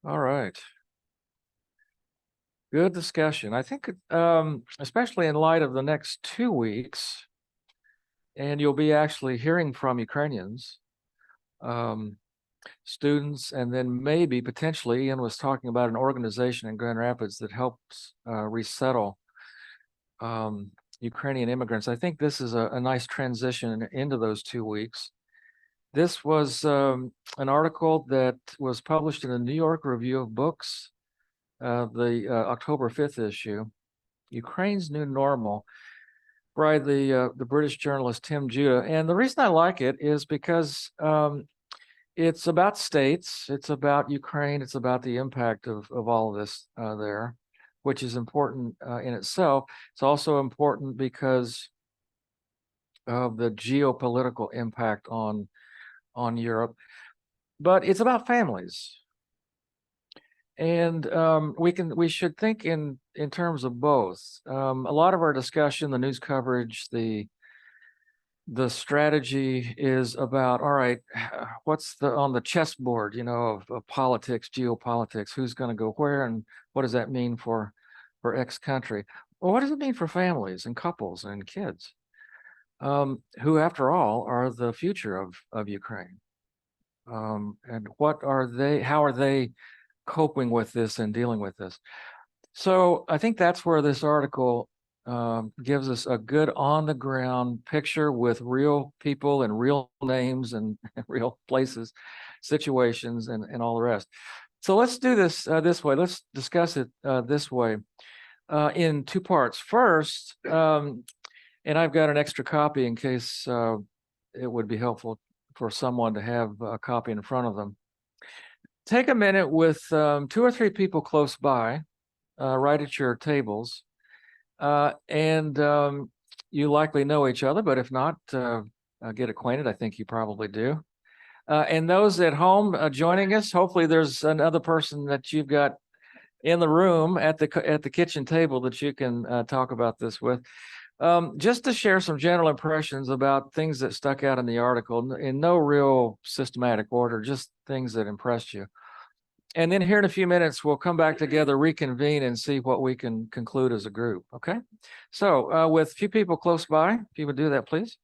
right. Good discussion. I think, especially in light of the next 2 weeks, and you'll be actually hearing from Ukrainians, students, and then maybe potentially Ian was talking about an organization in Grand Rapids that helps resettle Ukrainian immigrants. I think this is a nice transition into those 2 weeks. This was an article that was published in the New York Review of Books, the October 5th issue, Ukraine's New Normal, by the British journalist Tim Judah. And the reason I like it is because it's about states, it's about Ukraine, it's about the impact of all of this there, which is important in itself. It's also important because of the geopolitical impact on Europe, but it's about families. And we should think in terms of both. A lot of our discussion, the news coverage, the strategy is about, all right, what's on the chessboard, of politics, geopolitics, who's going to go where, and what does that mean for X country? Well, what does it mean for families and couples and kids, who, after all, are the future of Ukraine? And how are they coping with this and dealing with this? So I think that's where this article gives us a good on the ground picture with real people and real names and real places, situations, and all the rest. So let's do this this way. Let's discuss it this way in two parts. First, and I've got an extra copy in case it would be helpful for someone to have a copy in front of them. Take a minute with 2 or 3 people close by, right at your tables, and you likely know each other, but if not, get acquainted. I think you probably do. And those at home joining us, hopefully there's another person that you've got in the room at the kitchen table that you can talk about this with. Just to share some general impressions about things that stuck out in the article, in no real systematic order, just things that impressed you. And then here in a few minutes, we'll come back together, reconvene, and see what we can conclude as a group. Okay? So with a few people close by, if you would do that, please.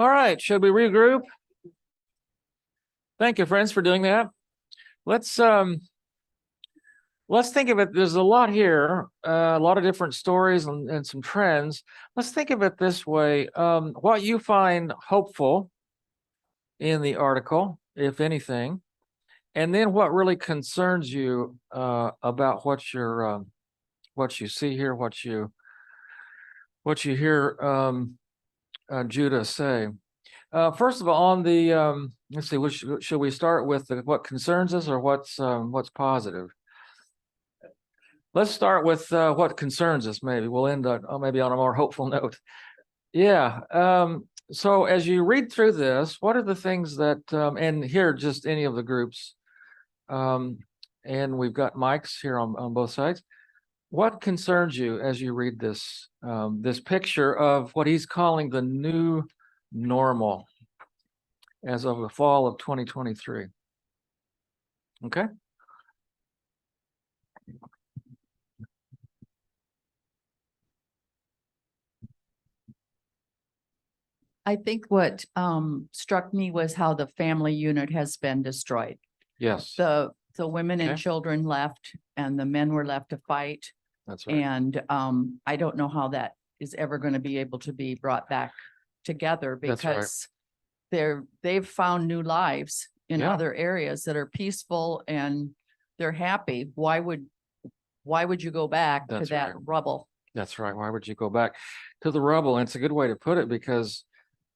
All right, should we regroup? Thank you, friends, for doing that. Let's think of it. There's a lot here, a lot of different stories and some trends. Let's think of it this way. What you find hopeful in the article, if anything, and then what really concerns you about what you see here, what you hear Judah say. First of all, on the let's see, should we start with what concerns us or what's positive? Let's start with what concerns us. Maybe we'll end maybe on a more hopeful note. Yeah. So as you read through this, what are the things that and here just any of the groups, and we've got mics here on both sides. What concerns you as you read this this picture of what he's calling the new normal as of the fall of 2023? Okay. I think what struck me was how the family unit has been destroyed. Yes, The women and Okay. children left and the men were left to fight. that's right. And I don't know how that is ever going to be able to be brought back together That's right. because they've found new lives in Yeah. other areas that are peaceful and they're happy. Why would you go back to That's that right. rubble? That's right. Why would you go back to the rubble? And it's a good way to put it because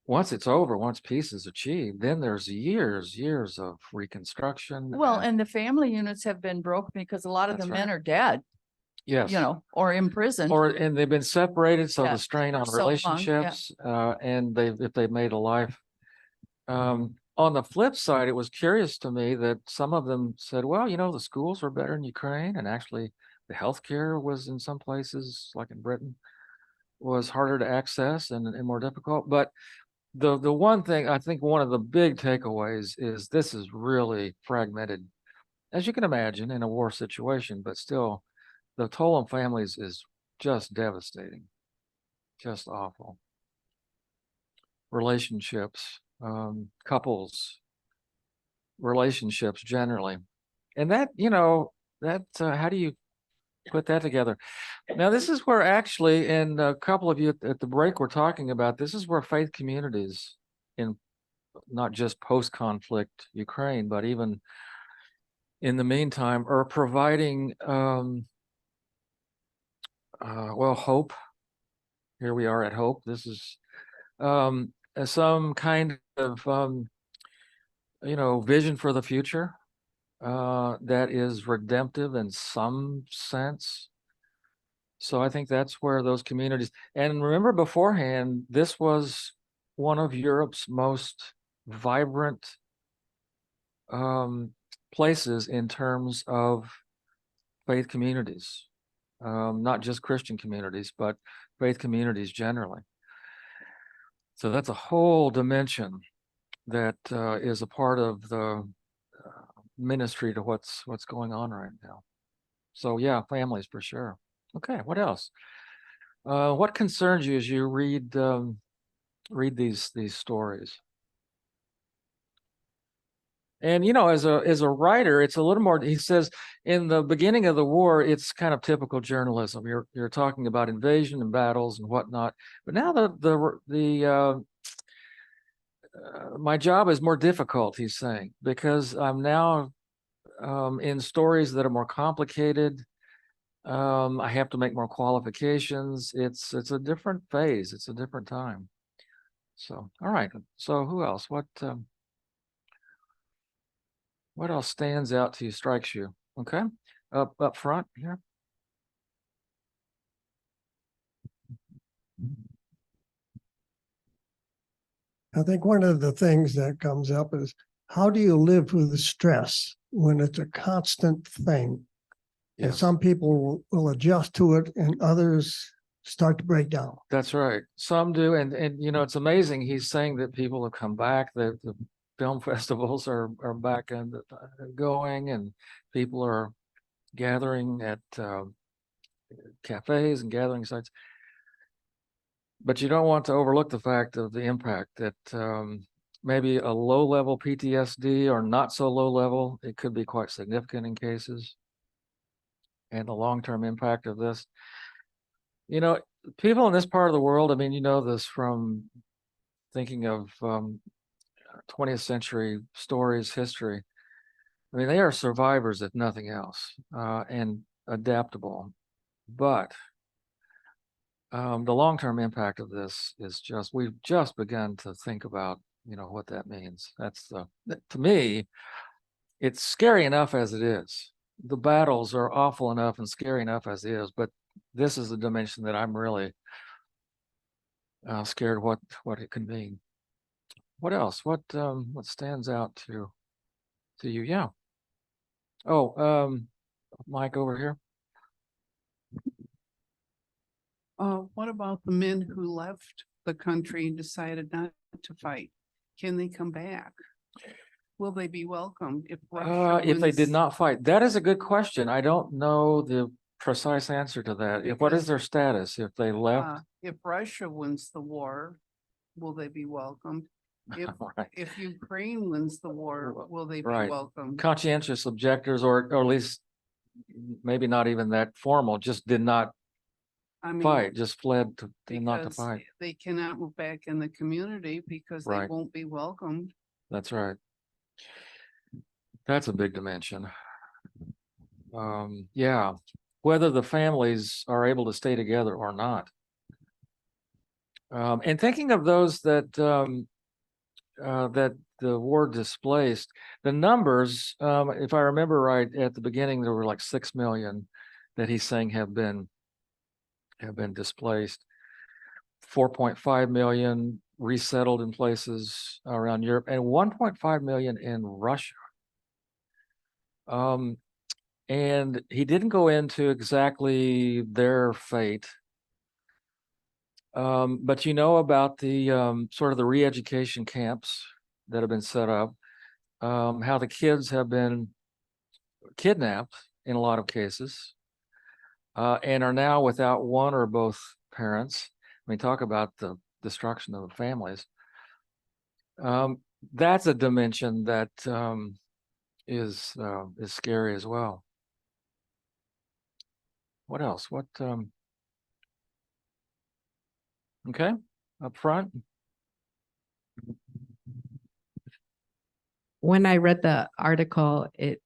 once it's over, once peace is achieved, then there's years of reconstruction. Well, and the family units have been broken because a lot of the That's men right. are dead, yes, or imprisoned. and they've been separated, so Yeah, the strain for on so long, yeah. relationships, and if they've made a life. On the flip side, it was curious to me that some of them said, well, the schools were better in Ukraine, and actually the healthcare was in some places, like in Britain, was harder to access and more difficult. But the one thing, I think one of the big takeaways is this is really fragmented, as you can imagine, in a war situation, but still the toll on families is just devastating, just awful. Relationships, couples, relationships generally. And that, how do you put that together? Now, this is where actually, and a couple of you at the break were talking about, this is where faith communities in not just post-conflict Ukraine, but even in the meantime, are providing, hope. Here we are at Hope. This is some kind of, vision for the future that is redemptive in some sense. So I think that's where those communities, and remember beforehand, this was one of Europe's most vibrant places in terms of faith communities, not just Christian communities, but faith communities generally. So that's a whole dimension that is a part of the ministry to what's going on right now. So yeah, families for sure. Okay, what else? What concerns you as you read these stories? And as a writer, it's a little more. He says in the beginning of the war, it's kind of typical journalism. You're talking about invasion and battles and whatnot. But now my job is more difficult, he's saying, because I'm now in stories that are more complicated. I have to make more qualifications. It's a different phase. It's a different time. So, all right. So who else? What else stands out to you, strikes you? Okay. Up front here. I think one of the things that comes up is how do you live with stress when it's a constant thing? And Yes. some people will adjust to it and others start to break down. That's right. Some do. And it's amazing. He's saying that people have come back, that the film festivals are back and going, and people are gathering at cafes and gathering sites. But you don't want to overlook the fact of the impact that maybe a low level PTSD or not so low level, it could be quite significant in cases. And the long-term impact of this. You know, people in this part of the world, I mean, you know this from thinking of 20th century stories, history. I mean, they are survivors, if nothing else, and adaptable. But the long-term impact of this is we've just begun to think about, you know, what that means. To me, it's scary enough as it is. The battles are awful enough and scary enough as it is, but this is a dimension that I'm really scared what it could mean. What else? What stands out to you? Yeah. Oh, Mike over here. What about the men who left the country and decided not to fight? Can they come back? Will they be welcomed if Russia If they did wins- not fight? That is a good question. I don't know the precise answer to that. What is Because, their status if they left? If Russia wins the war, will they be welcomed? If Right. if Ukraine wins the war, will they be Right. welcomed? Conscientious objectors, or at least maybe not even that formal, just did not I mean, fight, just fled to not to because fight. they cannot move back in the community because they Right. won't be welcomed. That's right. That's a big dimension. Yeah, whether the families are able to stay together or not. And thinking of those that the war displaced, the numbers, if I remember right, at the beginning there were like 6 million that he's saying have been displaced. 4.5 million resettled in places around Europe, and 1.5 million in Russia. And he didn't go into exactly their fate. But you know about the sort of the re-education camps that have been set up, how the kids have been kidnapped in a lot of cases, and are now without one or both parents. I mean, talk about the destruction of the families. That's a dimension that is scary as well. What else? Okay, up front. When I read the article, it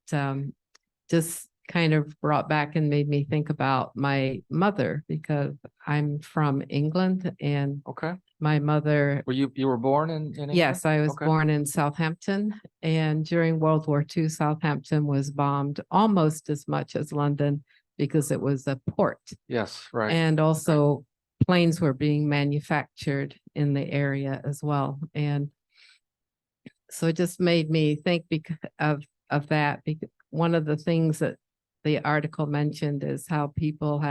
just kind of brought back and made me think about my mother, because I'm from England and Okay. my mother. Were you were born in England? Yes, I was Okay. born in Southampton, and during World War II, Southampton was bombed almost as much as London because it was a port. Yes, right. And also planes were being manufactured in the area as well. And so it just made me think of that. Because one of the things that the article mentioned is how people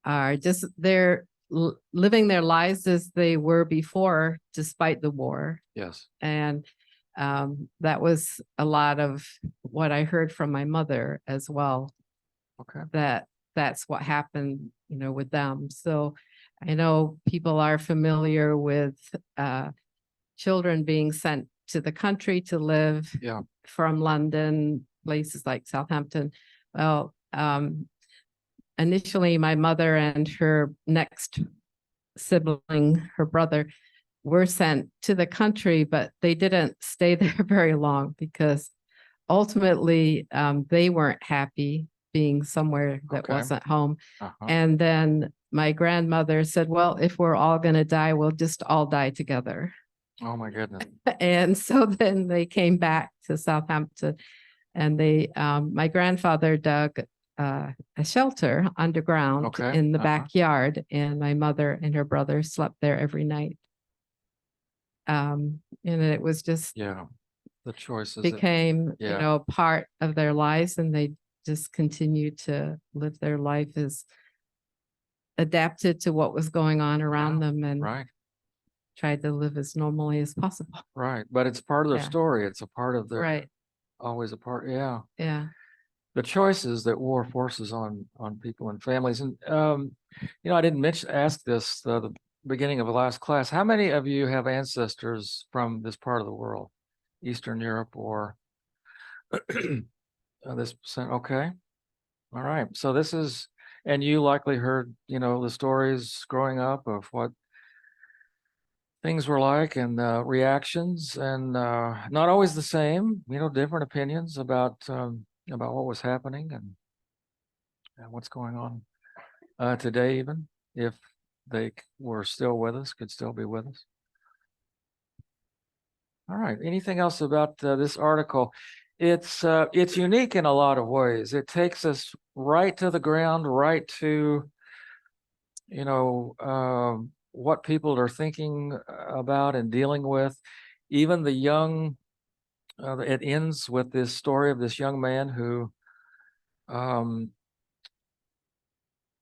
are just living their lives as they were before, despite the war. Yes. And that was a lot of what I heard from my mother as well. Okay. That's what happened, you know, with them. So I know people are familiar with children being sent to the country to live. Yeah. From London, places like Southampton. Well, initially my mother and her next sibling, her brother, were sent to the country, but they didn't stay there very long because ultimately they weren't happy being somewhere that Okay. wasn't home. Uh-huh. And then my grandmother said, well, if we're all going to die, we'll just all die together. Oh my goodness. And so then they came back to Southampton, and my grandfather dug a shelter underground Okay. in the Uh-huh. backyard, and my mother and her brother slept there every night. And it was just Yeah. The choices became, yeah. you know, a part of their lives, and they just continued to live their life as adapted to what was going on around them, and right. tried to live as normally as possible. Right. But it's part of their Yeah. story. It's a part of their Right. always a part. Yeah. Yeah. The choices that war forces on people and families. And I didn't ask this, the beginning of the last class. How many of you have ancestors from this part of the world? Eastern Europe or this percent? Okay. All right. So this is, and you likely heard, the stories growing up of what things were like and reactions, and not always the same, different opinions about what was happening and what's going on today, even if they were still with us, could still be with us. All right. Anything else about this article? It's unique in a lot of ways. It takes us right to the ground, right to, what people are thinking about and dealing with. Even the young, it ends with this story of this young man who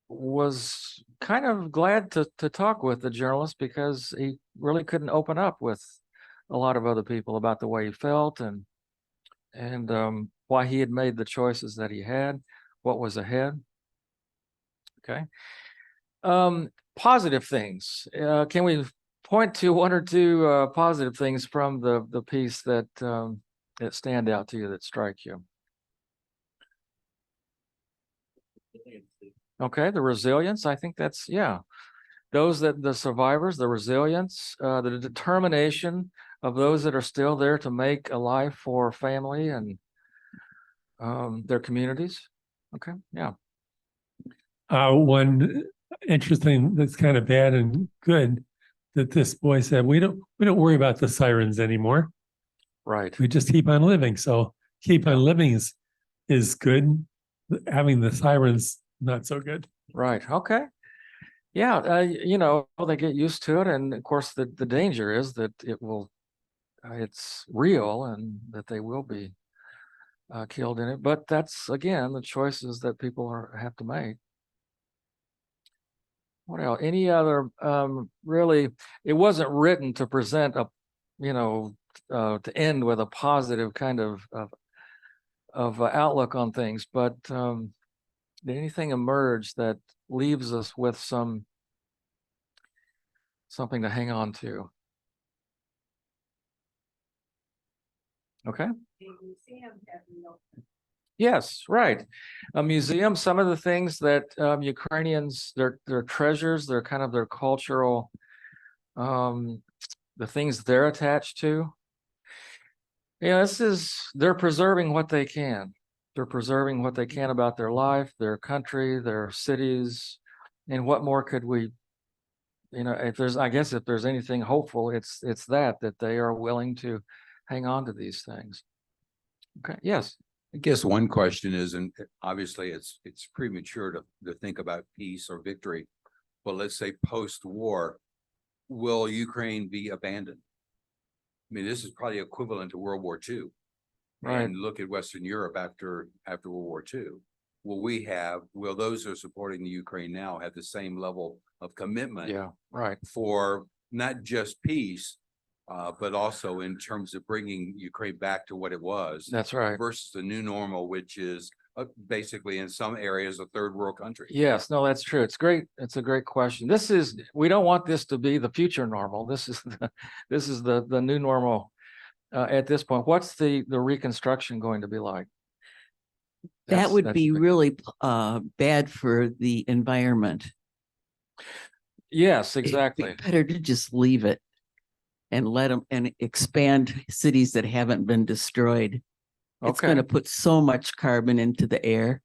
was kind of glad to talk with the journalist because he really couldn't open up with a lot of other people about the way he felt and why he had made the choices that he had, what was ahead. Okay. Positive things. Can we point to one or two positive things from the piece that stand out to you, that strike you? Okay, the resilience. I think that's, yeah. The survivors, the resilience, the determination of those that are still there to make a life for family and their communities. Okay, yeah. One interesting, that's kind of bad and good, that this boy said, we don't worry about the sirens anymore. Right. We just keep on living. So keep on living is good. Having the sirens, not so good. Right. Okay. Yeah. They get used to it. And of course, the danger is that it's real and that they will be killed in it. But that's, again, the choices that people have to make. What else? Any other, really, it wasn't written to present to end with a positive kind of outlook on things, but did anything emerge that leaves us with something to hang on to? Okay. Yes, right. A museum, some of the things that Ukrainians, their treasures, their kind of their cultural, the things they're attached to. Yeah, they're preserving what they can. They're preserving what they can about their life, their country, their cities. And what more could we, if there's anything hopeful, it's that they are willing to hang on to these things. Okay, yes. I guess one question is, and obviously it's premature to think about peace or victory, but let's say post-war, will Ukraine be abandoned? I mean, this is probably equivalent to World War II. Right. And look at Western Europe after World War II. Will those who are supporting the Ukraine now have the same level of commitment? Yeah, right. For not just peace, but also in terms of bringing Ukraine back to what it was. That's right. Versus the new normal, which is basically in some areas a third world country. Yes, no, that's true. It's great. It's a great question. We don't want this to be the future normal. This is the new normal at this point. What's the reconstruction going to be like? That would be really bad for the environment. Yes, exactly. It'd be better to just leave it and let them and expand cities that haven't been destroyed. It's going to put so much carbon into the air.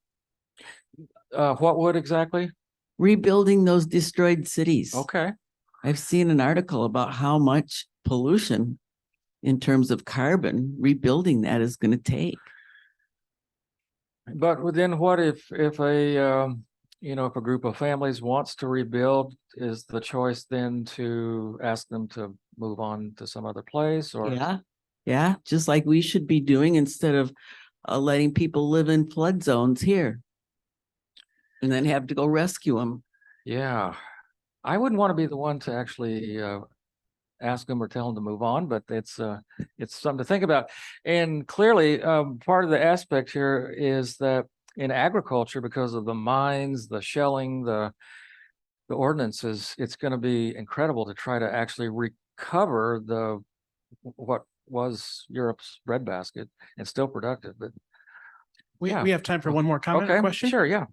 What would exactly? Rebuilding those destroyed cities. Okay. I've seen an article about how much pollution in terms of carbon rebuilding that is going to take. But then what if if a group of families wants to rebuild, is the choice then to ask them to move on to some other place? Or yeah, just like we should be doing, instead of letting people live in flood zones here and then have to go rescue them. Yeah, I wouldn't want to be the one to actually ask them or tell them to move on, but it's something to think about. And clearly, part of the aspect here is that in agriculture, because of the mines, the shelling, the the ordinances, it's going to be incredible to try to actually recover what was Europe's breadbasket and still productive, but We, yeah. we have time for one more comment or Okay, question. sure, yeah.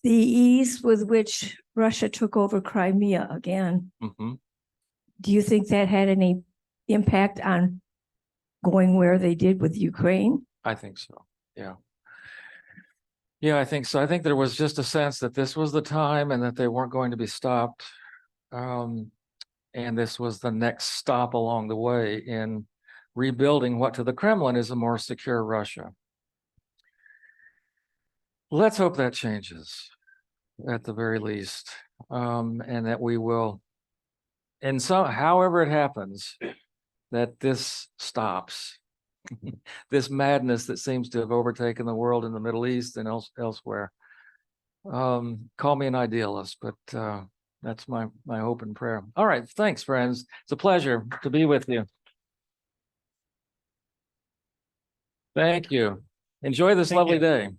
The ease with which Russia took over Crimea again, Hmm. do you think that had any impact on going where they did with Ukraine? I think so. Yeah. Yeah, I think so. I think there was just a sense that this was the time and that they weren't going to be stopped. And this was the next stop along the way in rebuilding what to the Kremlin is a more secure Russia. Let's hope that changes at the very least, and that we will, and so however it happens, that this stops. This madness that seems to have overtaken the world in the Middle East and elsewhere. Call me an idealist, but that's my hope and prayer. All right, thanks, friends. It's a pleasure to be with you. Thank you. Enjoy this Thank lovely you. day.